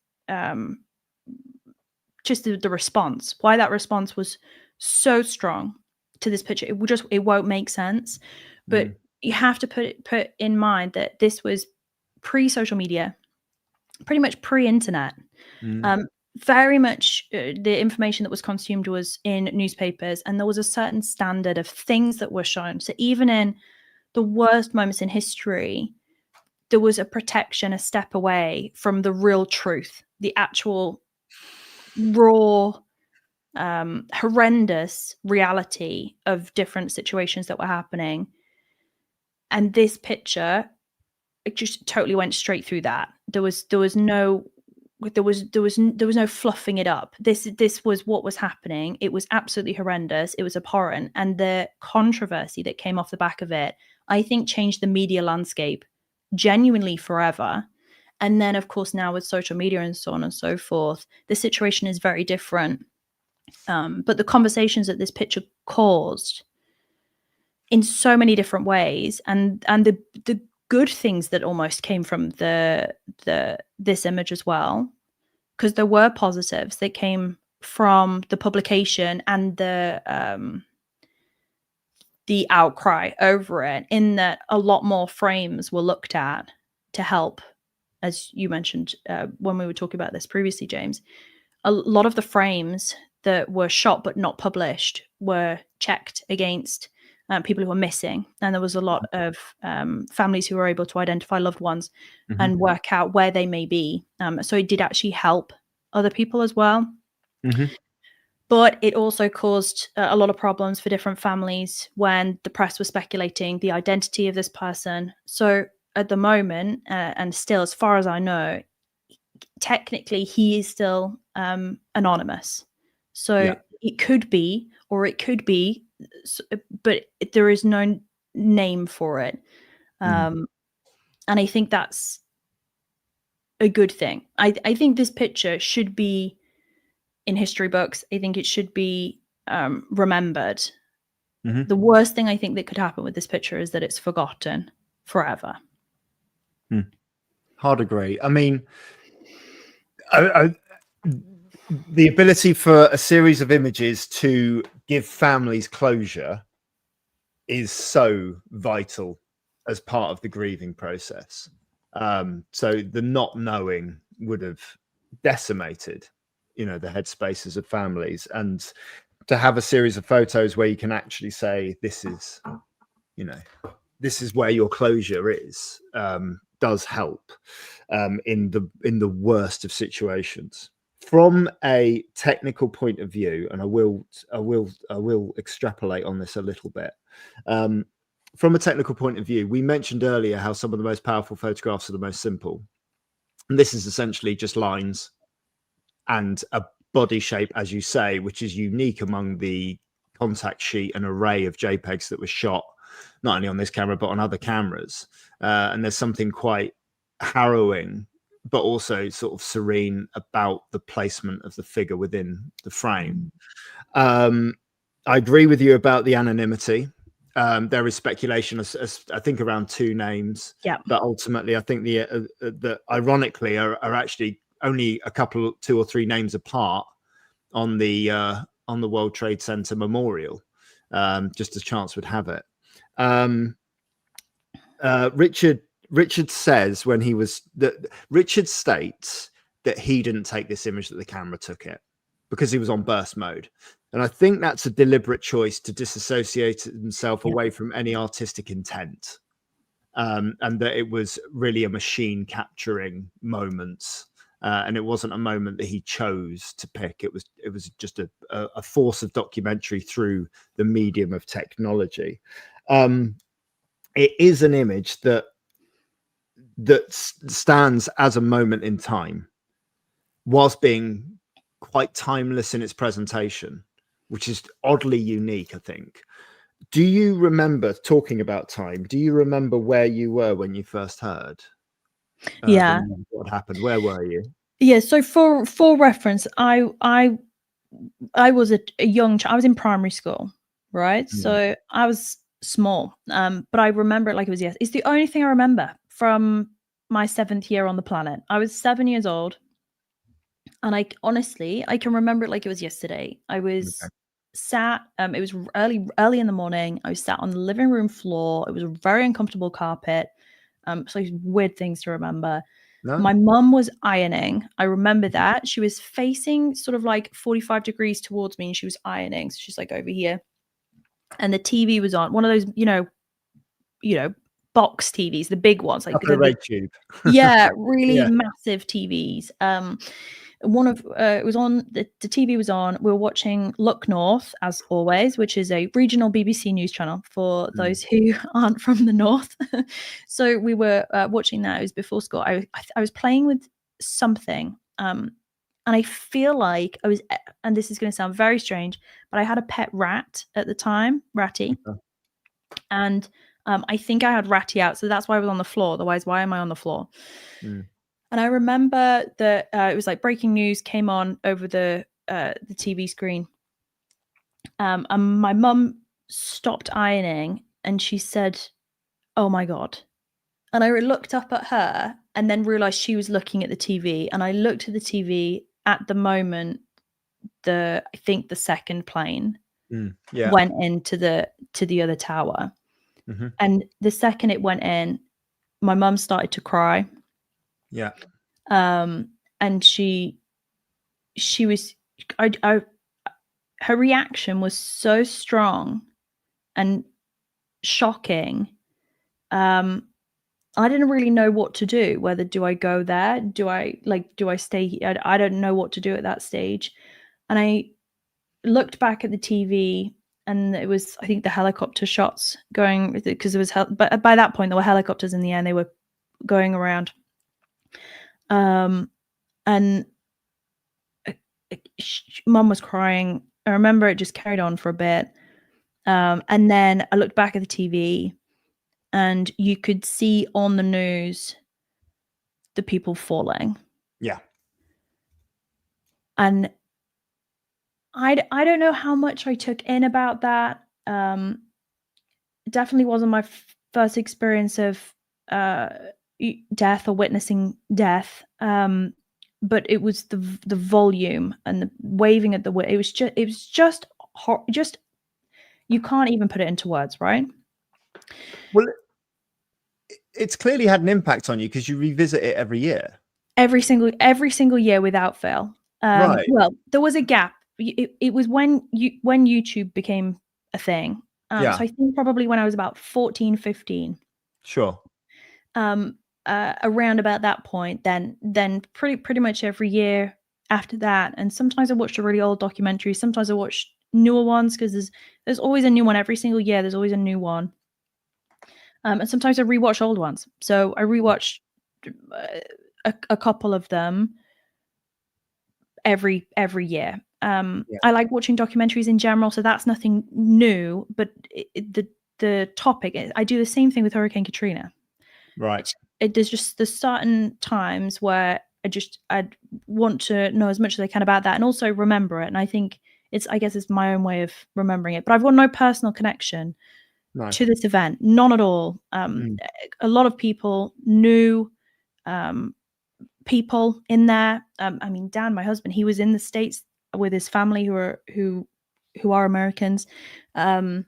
[SPEAKER 2] just the response, why that response was so strong to this picture. It won't make sense. But you have to put in mind that this was pre-social media, pretty much pre-internet. Very much the information that was consumed was in newspapers, and there was a certain standard of things that were shown. So even in the worst moments in history, there was a protection, a step away from the real truth, the actual raw, horrendous reality of different situations that were happening. And this picture, it just totally went straight through that. There was no fluffing it up. This was what was happening. It was absolutely horrendous. It was abhorrent. And the controversy that came off the back of it, I think, changed the media landscape genuinely forever. And then, of course, now with social media and so on and so forth, the situation is very different. But the conversations that this picture caused in so many different ways, and the good things that almost came from this image as well, because there were positives that came from the publication and the outcry over it, in that a lot more frames were looked at to help, as you mentioned when we were talking about this previously, James. A lot of the frames that were shot but not published were checked against people who were missing, and there was a lot of families who were able to identify loved ones and work out where they may be. So it did actually help other people as well. But it also caused a lot of problems for different families when the press was speculating the identity of this person. So at the moment, and still, as far as I know, technically he is still anonymous. So it could be, or it could be, but there is no name for it. And I think that's a good thing. I think this picture should be in history books. I think it should be remembered. The worst thing I think that could happen with this picture is that it's forgotten forever.
[SPEAKER 1] Hard agree. I mean, the ability for a series of images to give families closure is so vital as part of the grieving process. So the not knowing would have decimated, the headspaces of families, and to have a series of photos where you can actually say, this is where your closure is, does help in the worst of situations. From a technical point of view, and I will extrapolate on this a little bit. From a technical point of view, we mentioned earlier how some of the most powerful photographs are the most simple. And this is essentially just lines and a body shape, as you say, which is unique among the contact sheet and array of JPEGs that were shot, not only on this camera, but on other cameras. And there's something quite harrowing, but also sort of serene about the placement of the figure within the frame. I agree with you about the anonymity. There is speculation, as I think, around 2 names. But ultimately, I think the ironically are actually only a couple, 2 or 3 names apart on the World Trade Center memorial. Just as chance would have it. Richard says Richard states that he didn't take this image, that the camera took it, because he was on burst mode. And I think that's a deliberate choice to disassociate himself away from any artistic intent. And that it was really a machine capturing moments. And it wasn't a moment that he chose to pick. It was just a force of documentary through the medium of technology. It is an image that stands as a moment in time, whilst being quite timeless in its presentation, which is oddly unique, I think. Do you remember, talking about time, do you remember where you were when you first heard? What happened? Where were you?
[SPEAKER 2] Yeah, so for reference, I was a young child. I was in primary school, right? So I was small, but I remember it like it was yesterday. It's the only thing I remember from my 7th year on the planet. I was 7 years old, and I can remember it like it was yesterday. I was sat. It was early in the morning. I was sat on the living room floor. It was a very uncomfortable carpet. So weird things to remember. No. My mum was ironing. I remember that. She was facing sort of like 45 degrees towards me, and she was ironing. So she's like over here. And the TV was on, one of those, box TVs, the big ones, like
[SPEAKER 1] the red tube.
[SPEAKER 2] Yeah, really massive TVs. It was on, the TV was on. We were watching Look North, as always, which is a regional BBC news channel for those who aren't from the north. So we were watching that. It was before school. I was playing with something, and I feel like I was, and this is going to sound very strange, but I had a pet rat at the time, Ratty. And I think I had Ratty out, so that's why I was on the floor. Otherwise, why am I on the floor? And I remember that it was like breaking news came on over the TV screen. And my mum stopped ironing and she said, "Oh my God." And I looked up at her and then realized she was looking at the TV. And I looked at the TV at the moment, I think the second plane went into the other tower.
[SPEAKER 1] Mm-hmm.
[SPEAKER 2] And the second it went in, my mum started to cry.
[SPEAKER 1] Yeah.
[SPEAKER 2] And she was, her reaction was so strong and shocking. I didn't really know what to do. Whether do I go there? Do I stay here? I don't know what to do at that stage. And I looked back at the TV and it was, I think, the helicopter shots going, because there was, but by that point there were helicopters in the air and they were going around. And Mum was crying. I remember it just carried on for a bit. And then I looked back at the TV and you could see on the news the people falling.
[SPEAKER 1] Yeah.
[SPEAKER 2] And I don't know how much I took in about that. Definitely wasn't my first experience of death or witnessing death. But it was the volume and the waving at the it was just you can't even put it into words, right?
[SPEAKER 1] Well, it's clearly had an impact on you because you revisit it every year.
[SPEAKER 2] Every single year without fail.
[SPEAKER 1] Right.
[SPEAKER 2] Well, there was a gap. It was when YouTube became a thing.
[SPEAKER 1] Yeah.
[SPEAKER 2] So I think probably when I was about 14, 15.
[SPEAKER 1] Sure.
[SPEAKER 2] Around about that point, then pretty much every year after that. And sometimes I watched a really old documentary. Sometimes I watched newer ones because there's always a new one every single year. There's always a new one. And sometimes I rewatch old ones. So I rewatched a couple of them every year. I like watching documentaries in general, so that's nothing new. But the topic, I do the same thing with Hurricane Katrina.
[SPEAKER 1] Right.
[SPEAKER 2] There's certain times where I'd want to know as much as I can about that and also remember it. And I think I guess it's my own way of remembering it. But I've got no personal connection to this event, none at all. A lot of people knew people in there. I mean, Dan, my husband, he was in the States with his family who are Americans, and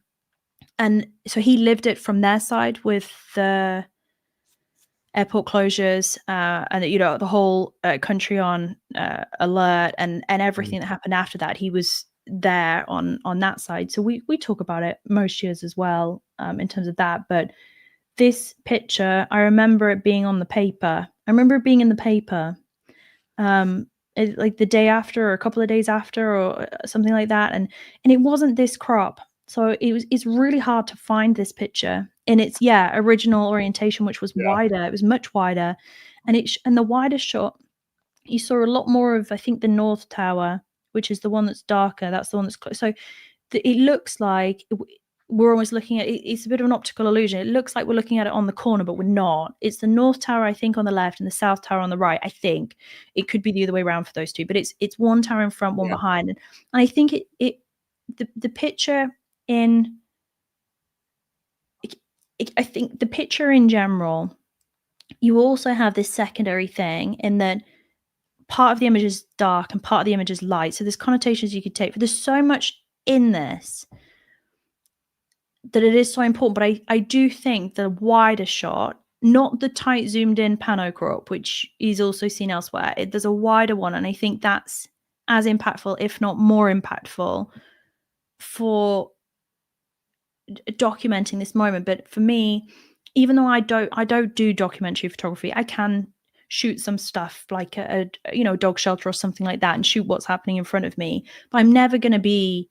[SPEAKER 2] so he lived it from their side with the airport closures and the whole country on alert and everything that happened after that. He was there on that side, so we talk about it most years as well in terms of that. But this picture, I remember it being on the paper. I remember it being in the paper like the day after or a couple of days after or something like that, and it wasn't this crop. So it's really hard to find this picture in its original orientation, which was wider. It was much wider, and the wider shot, you saw a lot more of, I think, the North Tower, which is the one that's darker. That's the one that's close. So it looks like we're almost looking at it. It's a bit of an optical illusion. It looks like we're looking at it on the corner, but we're not. It's the North Tower, I think, on the left and the South Tower on the right. I think it could be the other way around for those two, but it's one tower in front, one behind. And I think the picture in I think the picture in general, you also have this secondary thing in that part of the image is dark and part of the image is light. So there's connotations you could take, but there's so much in this that it is so important. But I do think the wider shot, not the tight zoomed in pano crop, which is also seen elsewhere, there's a wider one. And I think that's as impactful, if not more impactful, for documenting this moment. But for me, even though I don't do documentary photography, I can shoot some stuff like a dog shelter or something like that and shoot what's happening in front of me. But I'm never going to be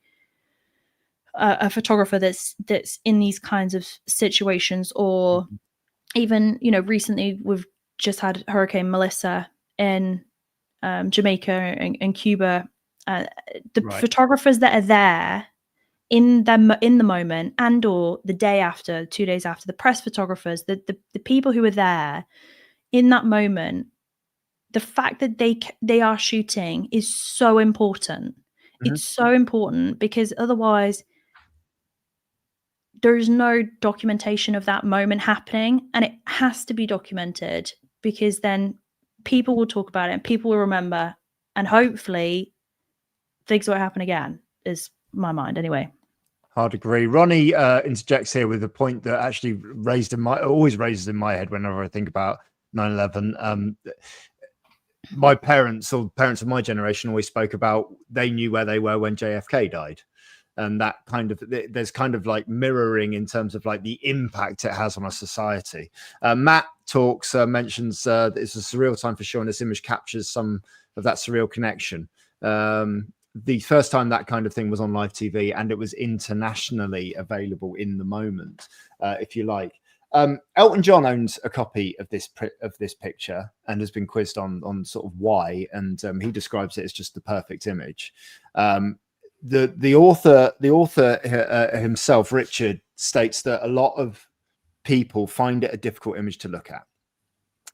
[SPEAKER 2] a photographer that's in these kinds of situations. Or even recently we've just had Hurricane Melissa in Jamaica and Cuba. The photographers that are there in the moment, and or the day after, 2 days after, the press photographers, the people who were there in that moment, the fact that they are shooting is so important.
[SPEAKER 1] Mhm.
[SPEAKER 2] It's so important because otherwise there's no documentation of that moment happening, and it has to be documented because then people will talk about it and people will remember, and hopefully things won't happen again, is my mind anyway.
[SPEAKER 1] Hard agree. Ronnie interjects here with a point that actually always raises in my head whenever I think about 9/11. My parents, or parents of my generation, always spoke about they knew where they were when JFK died. And that kind of, there's kind of like mirroring in terms of like the impact it has on our society. Matt talks, mentions that it's a surreal time for sure, and this image captures some of that surreal connection. The first time that kind of thing was on live TV, and it was internationally available in the moment, if you like. Elton John owns a copy of this picture and has been quizzed on sort of why, and he describes it as just the perfect image. The author himself, Richard, states that a lot of people find it a difficult image to look at,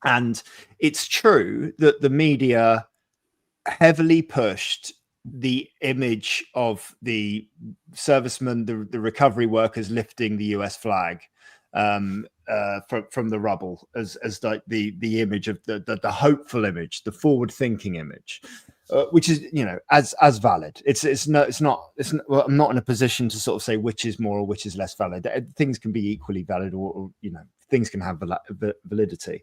[SPEAKER 1] and it's true that the media heavily pushed the image of the servicemen, the recovery workers lifting the US flag from the rubble as like the image of the hopeful image, the forward thinking image, which is, you know, as valid. It's not. Well, I'm not in a position to sort of say which is more or which is less valid. Things can be equally valid, or you know, things can have validity.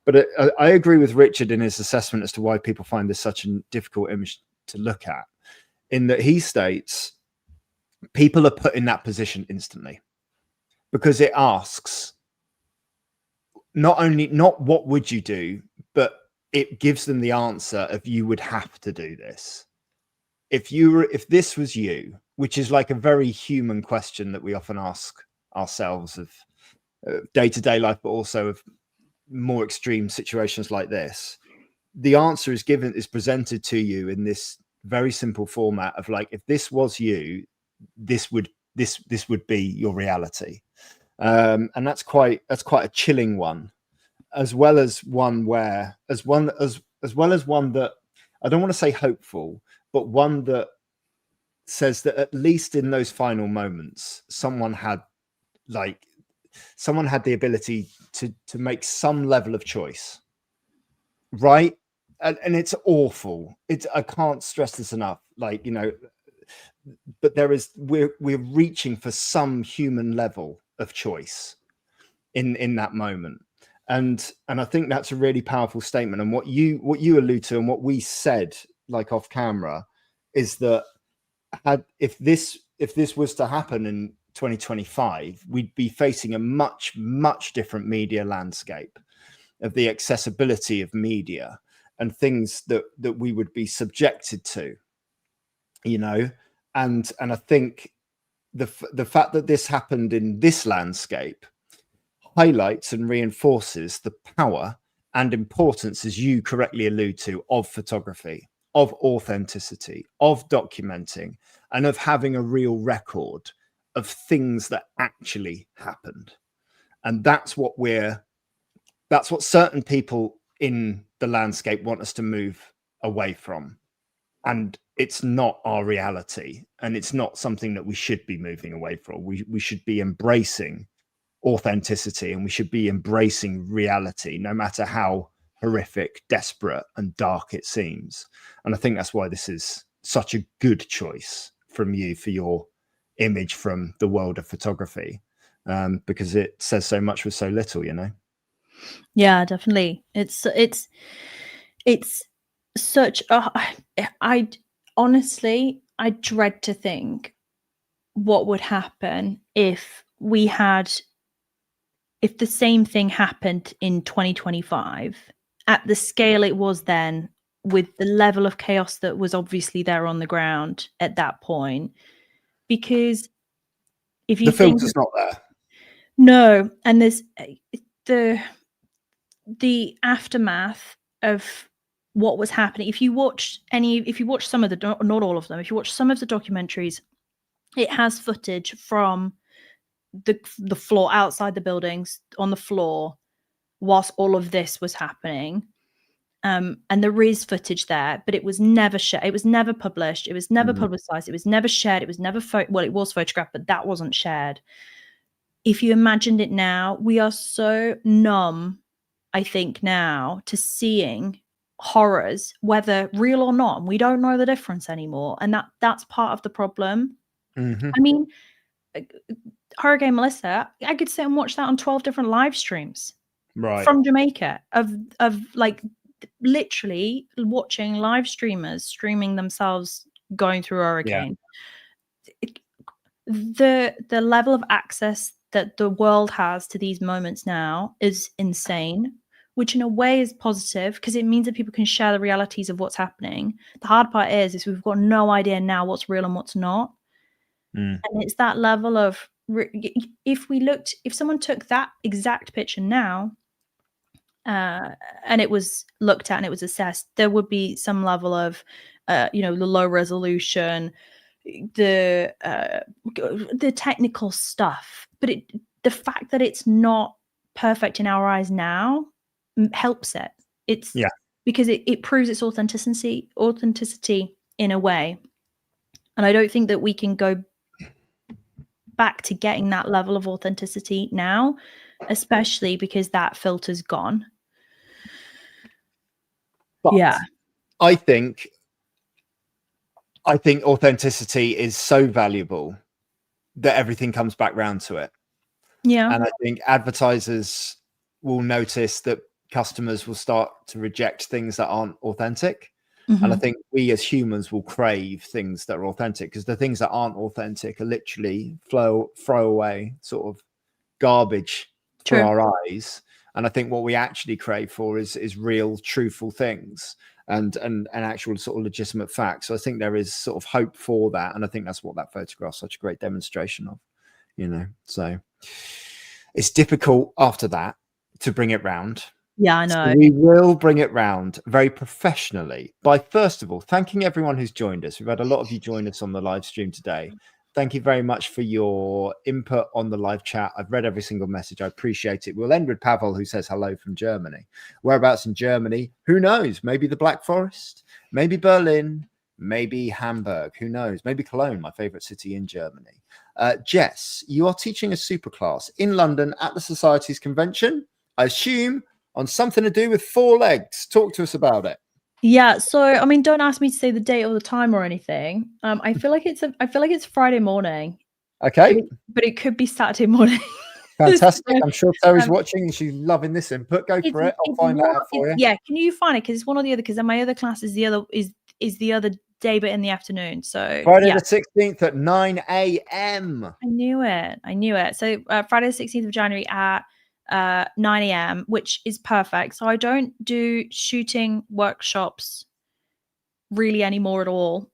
[SPEAKER 1] But I agree with Richard in his assessment as to why people find this such a difficult image to look at, in that he states people are put in that position instantly because it asks not what would you do, but it gives them the answer of you would have to do this. If this was you, which is like a very human question that we often ask ourselves of day-to-day life, but also of more extreme situations like this, the answer is presented to you in this very simple format of like, if this was you, this would be your reality. And that's quite a chilling one, as well as one that I don't want to say hopeful, but one that says that at least in those final moments, someone had the ability to make some level of choice, right? And it's awful. I can't stress this enough. Like, you know, but we're reaching for some human level of choice in that moment. And I think that's a really powerful statement. And what you allude to and what we said, like off camera, is that if this was to happen in 2025, we'd be facing a much different media landscape, of the accessibility of media and things that we would be subjected to, you know. And I think the fact that this happened in this landscape highlights and reinforces the power and importance, as you correctly allude to, of photography, of authenticity, of documenting, and of having a real record of things that actually happened. And that's what certain people in the landscape want us to move away from. And it's not our reality, and it's not something that we should be moving away from. We should be embracing authenticity, and we should be embracing reality, no matter how horrific, desperate, and dark it seems. And I think that's why this is such a good choice from you for your image from the world of photography, because it says so much with so little, you know.
[SPEAKER 2] Yeah, definitely. It's such I honestly, I dread to think what would happen if the same thing happened in 2025 at the scale it was then, with the level of chaos that was obviously there on the ground at that point. Because if you
[SPEAKER 1] The
[SPEAKER 2] think
[SPEAKER 1] filter's not there.
[SPEAKER 2] no, and there's the aftermath of what was happening. If you watch some of the, not all of them, if you watch some of the documentaries, it has footage from the floor outside the buildings, on the floor, whilst all of this was happening. And there is footage there, but it was never shared. It was never published. It was never publicized. It was never shared. It was never it was photographed, but that wasn't shared. If you imagined it now, we are so numb, I think, now to seeing horrors, whether real or not. And we don't know the difference anymore. And that's part of the problem.
[SPEAKER 1] Mm-hmm.
[SPEAKER 2] I mean, Hurricane Melissa, I could sit and watch that on 12 different live streams from Jamaica of like literally watching live streamers streaming themselves going through a hurricane. The level of access that the world has to these moments now is insane, which in a way is positive because it means that people can share the realities of what's happening. The hard part is we've got no idea now what's real and what's not. And it's that level of, if someone took that exact picture now and it was looked at and it was assessed, there would be some level of the low resolution, the technical stuff, but the fact that it's not perfect in our eyes now helps it. It's because it proves its authenticity in a way. And I don't think that we can go back to getting that level of authenticity now, especially because that filter's gone.
[SPEAKER 1] But I think authenticity is so valuable that everything comes back round to it.
[SPEAKER 2] Yeah.
[SPEAKER 1] And I think advertisers will notice that customers will start to reject things that aren't authentic. And I think we as humans will crave things that are authentic, because the things that aren't authentic are literally throwaway sort of garbage for our eyes. And I think what we actually crave for is real, truthful things and actual sort of legitimate facts. So I think there is sort of hope for that. And I think that's what that photograph's such a great demonstration of, so it's difficult after that to bring it round.
[SPEAKER 2] Yeah, I know.
[SPEAKER 1] So we will bring it round very professionally by, first of all, thanking everyone who's joined us. We've had a lot of you join us on the live stream today. Thank you very much for your input on the live chat. I've read every single message. I appreciate it. We'll end with Pavel, who says hello from Germany. Whereabouts in Germany? Who knows? Maybe the Black Forest, maybe Berlin, maybe Hamburg. Who knows? Maybe Cologne, my favorite city in Germany. Jess, you are teaching a superclass in London at the Society's convention, I assume, on something to do with 4 legs. Talk to us about it.
[SPEAKER 2] Yeah, so I mean, don't ask me to say the date or the time or anything. I feel like it's Friday morning.
[SPEAKER 1] Okay,
[SPEAKER 2] but it could be Saturday morning.
[SPEAKER 1] Fantastic. So, I'm sure Terry's watching and she's loving this input. Go for it. I'll find that out for you.
[SPEAKER 2] Yeah, can you find it? Because it's one or the other. Because my other class is the other day, but in the afternoon. So
[SPEAKER 1] Friday the 16th at 9 a.m.
[SPEAKER 2] I knew it. So Friday the 16th of January at 9 a.m., which is perfect. So I don't do shooting workshops really anymore at all.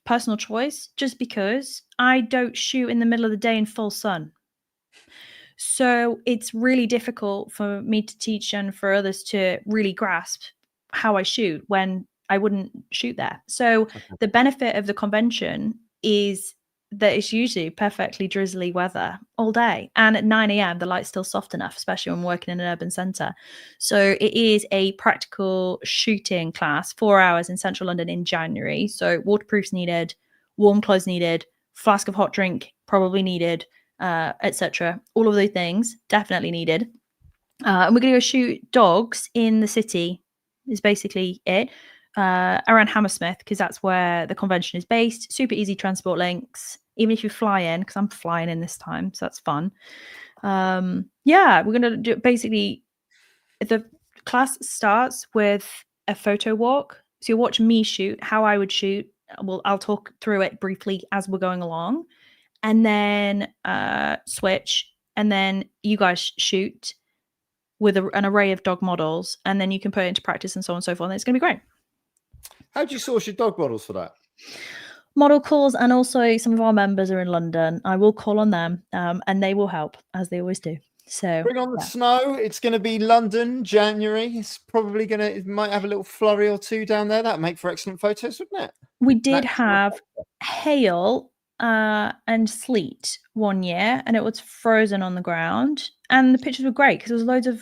[SPEAKER 2] Personal choice, just because I don't shoot in the middle of the day in full sun. So it's really difficult for me to teach and for others to really grasp how I shoot when I wouldn't shoot there. So the benefit of the convention is that it's usually perfectly drizzly weather all day. And at 9 a.m., the light's still soft enough, especially when working in an urban centre. So it is a practical shooting class, 4 hours in central London in January. So waterproofs needed, warm clothes needed, flask of hot drink probably needed, etc. All of those things definitely needed. And we're going to go shoot dogs in the city is basically it. Around Hammersmith, because that's where the convention is based. Super easy transport links, even if you fly in, because I'm flying in this time, so that's fun. We're going to do basically, the class starts with a photo walk. So you watch me shoot, how I would shoot. I'll talk through it briefly as we're going along, and then switch, and then you guys shoot with an array of dog models, and then you can put it into practice and so on and so forth, and it's going to be great.
[SPEAKER 1] How do you source your dog models for that?
[SPEAKER 2] Model calls, and also some of our members are in London. I will call on them, and they will help, as they always do. So
[SPEAKER 1] bring on the snow. It's going to be London, January. It's probably it might have a little flurry or two down there. That'd make for excellent photos, wouldn't it?
[SPEAKER 2] We did have hail and sleet one year, and it was frozen on the ground, and the pictures were great because there was loads of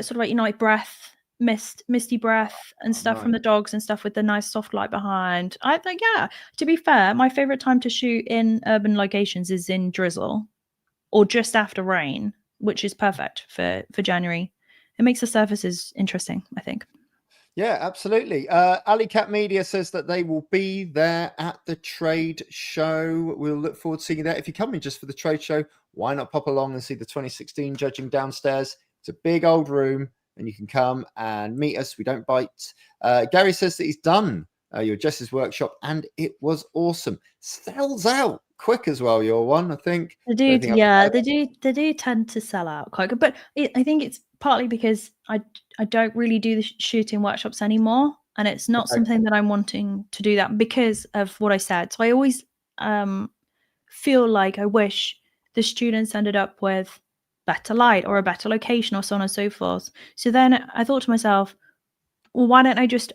[SPEAKER 2] sort of like breath misty breath and stuff from
[SPEAKER 1] nice.
[SPEAKER 2] the dogs and stuff with the nice soft light behind. I think, yeah, to be fair, my favorite time to shoot in urban locations is in drizzle or just after rain, which is perfect for January. It makes the surfaces interesting, I think.
[SPEAKER 1] Yeah, absolutely. Alley Cat Media says that they will be there at the trade show. We'll look forward to seeing you there. If you're coming just for the trade show, why not pop along and see the 2016 judging downstairs? It's a big old room, and you can come and meet us. We don't bite. Gary says that he's done your Jess's workshop, and it was awesome. Sells out quick as well. Your one, I think.
[SPEAKER 2] They do tend to sell out quite good, but I think it's partly because I don't really do the shooting workshops anymore, and it's not something that I'm wanting to do that because of what I said. So I always feel like I wish the students ended up with better light or a better location or so on and so forth. So then I thought to myself, well, why don't I just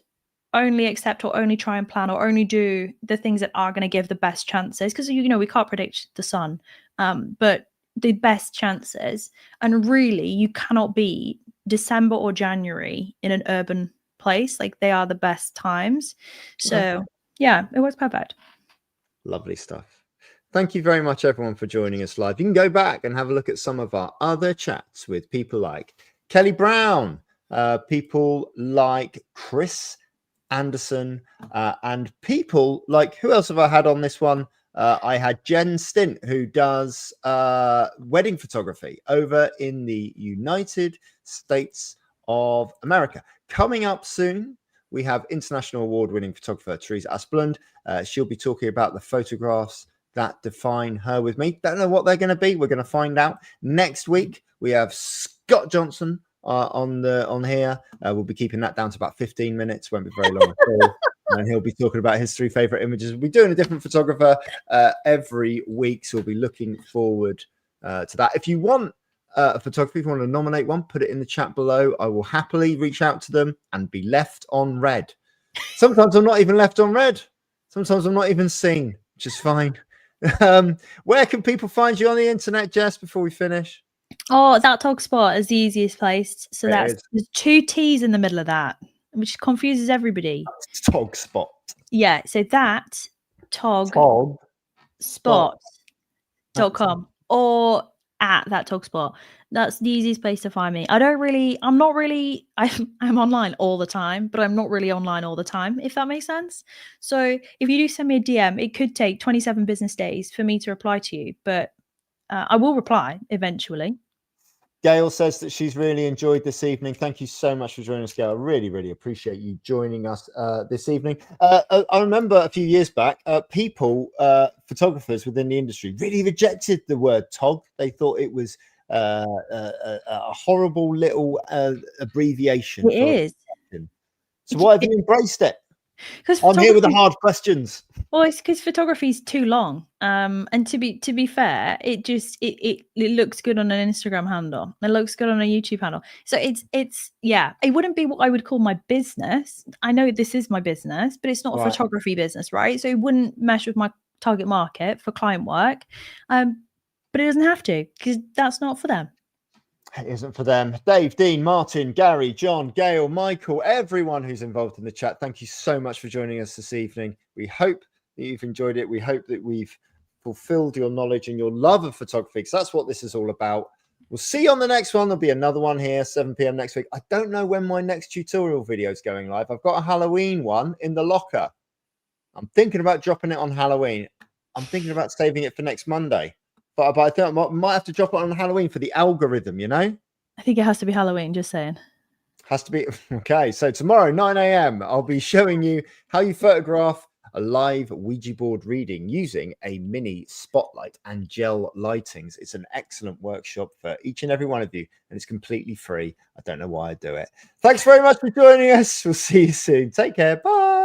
[SPEAKER 2] only accept or only try and plan or only do the things that are going to give the best chances? Because, you know, we can't predict the sun, but the best chances. And really, you cannot beat December or January in an urban place. Like, they are the best times. So, yeah, it was perfect.
[SPEAKER 1] Lovely stuff. Thank you very much, everyone, for joining us live. You can go back and have a look at some of our other chats with people like Kelly Brown, people like Chris Anderson, and people like, who else have I had on this one? I had Jen Stint, who does wedding photography over in the United States of America. Coming up soon, we have international award-winning photographer Teresa Asplund. She'll be talking about the photographs that define her with me. Don't know what they're going to be. We're going to find out next week. We have Scott Johnson on here. We'll be keeping that down to about 15 minutes. Won't be very long at all. And he'll be talking about his 3 favorite images. We'll be doing a different photographer every week, so we'll be looking forward to that. If you want a photographer, if you want to nominate one, put it in the chat below. I will happily reach out to them and be left on red. Sometimes I'm not even left on red. Sometimes I'm not even seen, which is fine. Where can people find you on the internet, Jess, before we finish?
[SPEAKER 2] Oh, that Tog Spot is the easiest place. So there's 2 T's in the middle of that, which confuses everybody.
[SPEAKER 1] That's Tog Spot.
[SPEAKER 2] Yeah, so that Tog Spot.com or at that Tog Spot. That's the easiest place to find me. I'm online all the time, but I'm not really online all the time, if that makes sense. So if you do send me a DM, it could take 27 business days for me to reply to you, but I will reply eventually.
[SPEAKER 1] Gail says that she's really enjoyed this evening. Thank you so much for joining us, Gail. I really, really appreciate you joining us this evening. I remember a few years back, photographers within the industry really rejected the word TOG. They thought it was a horrible little abbreviation.
[SPEAKER 2] It is.
[SPEAKER 1] So why have you embraced it? I'm here with the hard questions.
[SPEAKER 2] Well, it's because photography is too long. And to be fair, it looks good on an Instagram handle. It looks good on a YouTube handle. So it's it wouldn't be what I would call my business. I know this is my business, but it's not a photography business, right? So it wouldn't mesh with my target market for client work. But it doesn't have to, because that's not for them.
[SPEAKER 1] It isn't for them. Dave, Dean, Martin, Gary, John, Gail, Michael, everyone who's involved in the chat, thank you so much for joining us this evening. We hope that you've enjoyed it. We hope that we've fulfilled your knowledge and your love of photography, because that's what this is all about. We'll see you on the next one. There'll be another one here, 7 p.m. next week. I don't know when my next tutorial video is going live. I've got a Halloween one in the locker. I'm thinking about dropping it on Halloween. I'm thinking about saving it for next Monday. But I think I might have to drop it on Halloween for the algorithm, you know?
[SPEAKER 2] I think it has to be Halloween, just saying.
[SPEAKER 1] Has to be. Okay, so tomorrow, 9 a.m., I'll be showing you how you photograph a live Ouija board reading using a mini spotlight and gel lightings. It's an excellent workshop for each and every one of you, and it's completely free. I don't know why I do it. Thanks very much for joining us. We'll see you soon. Take care. Bye.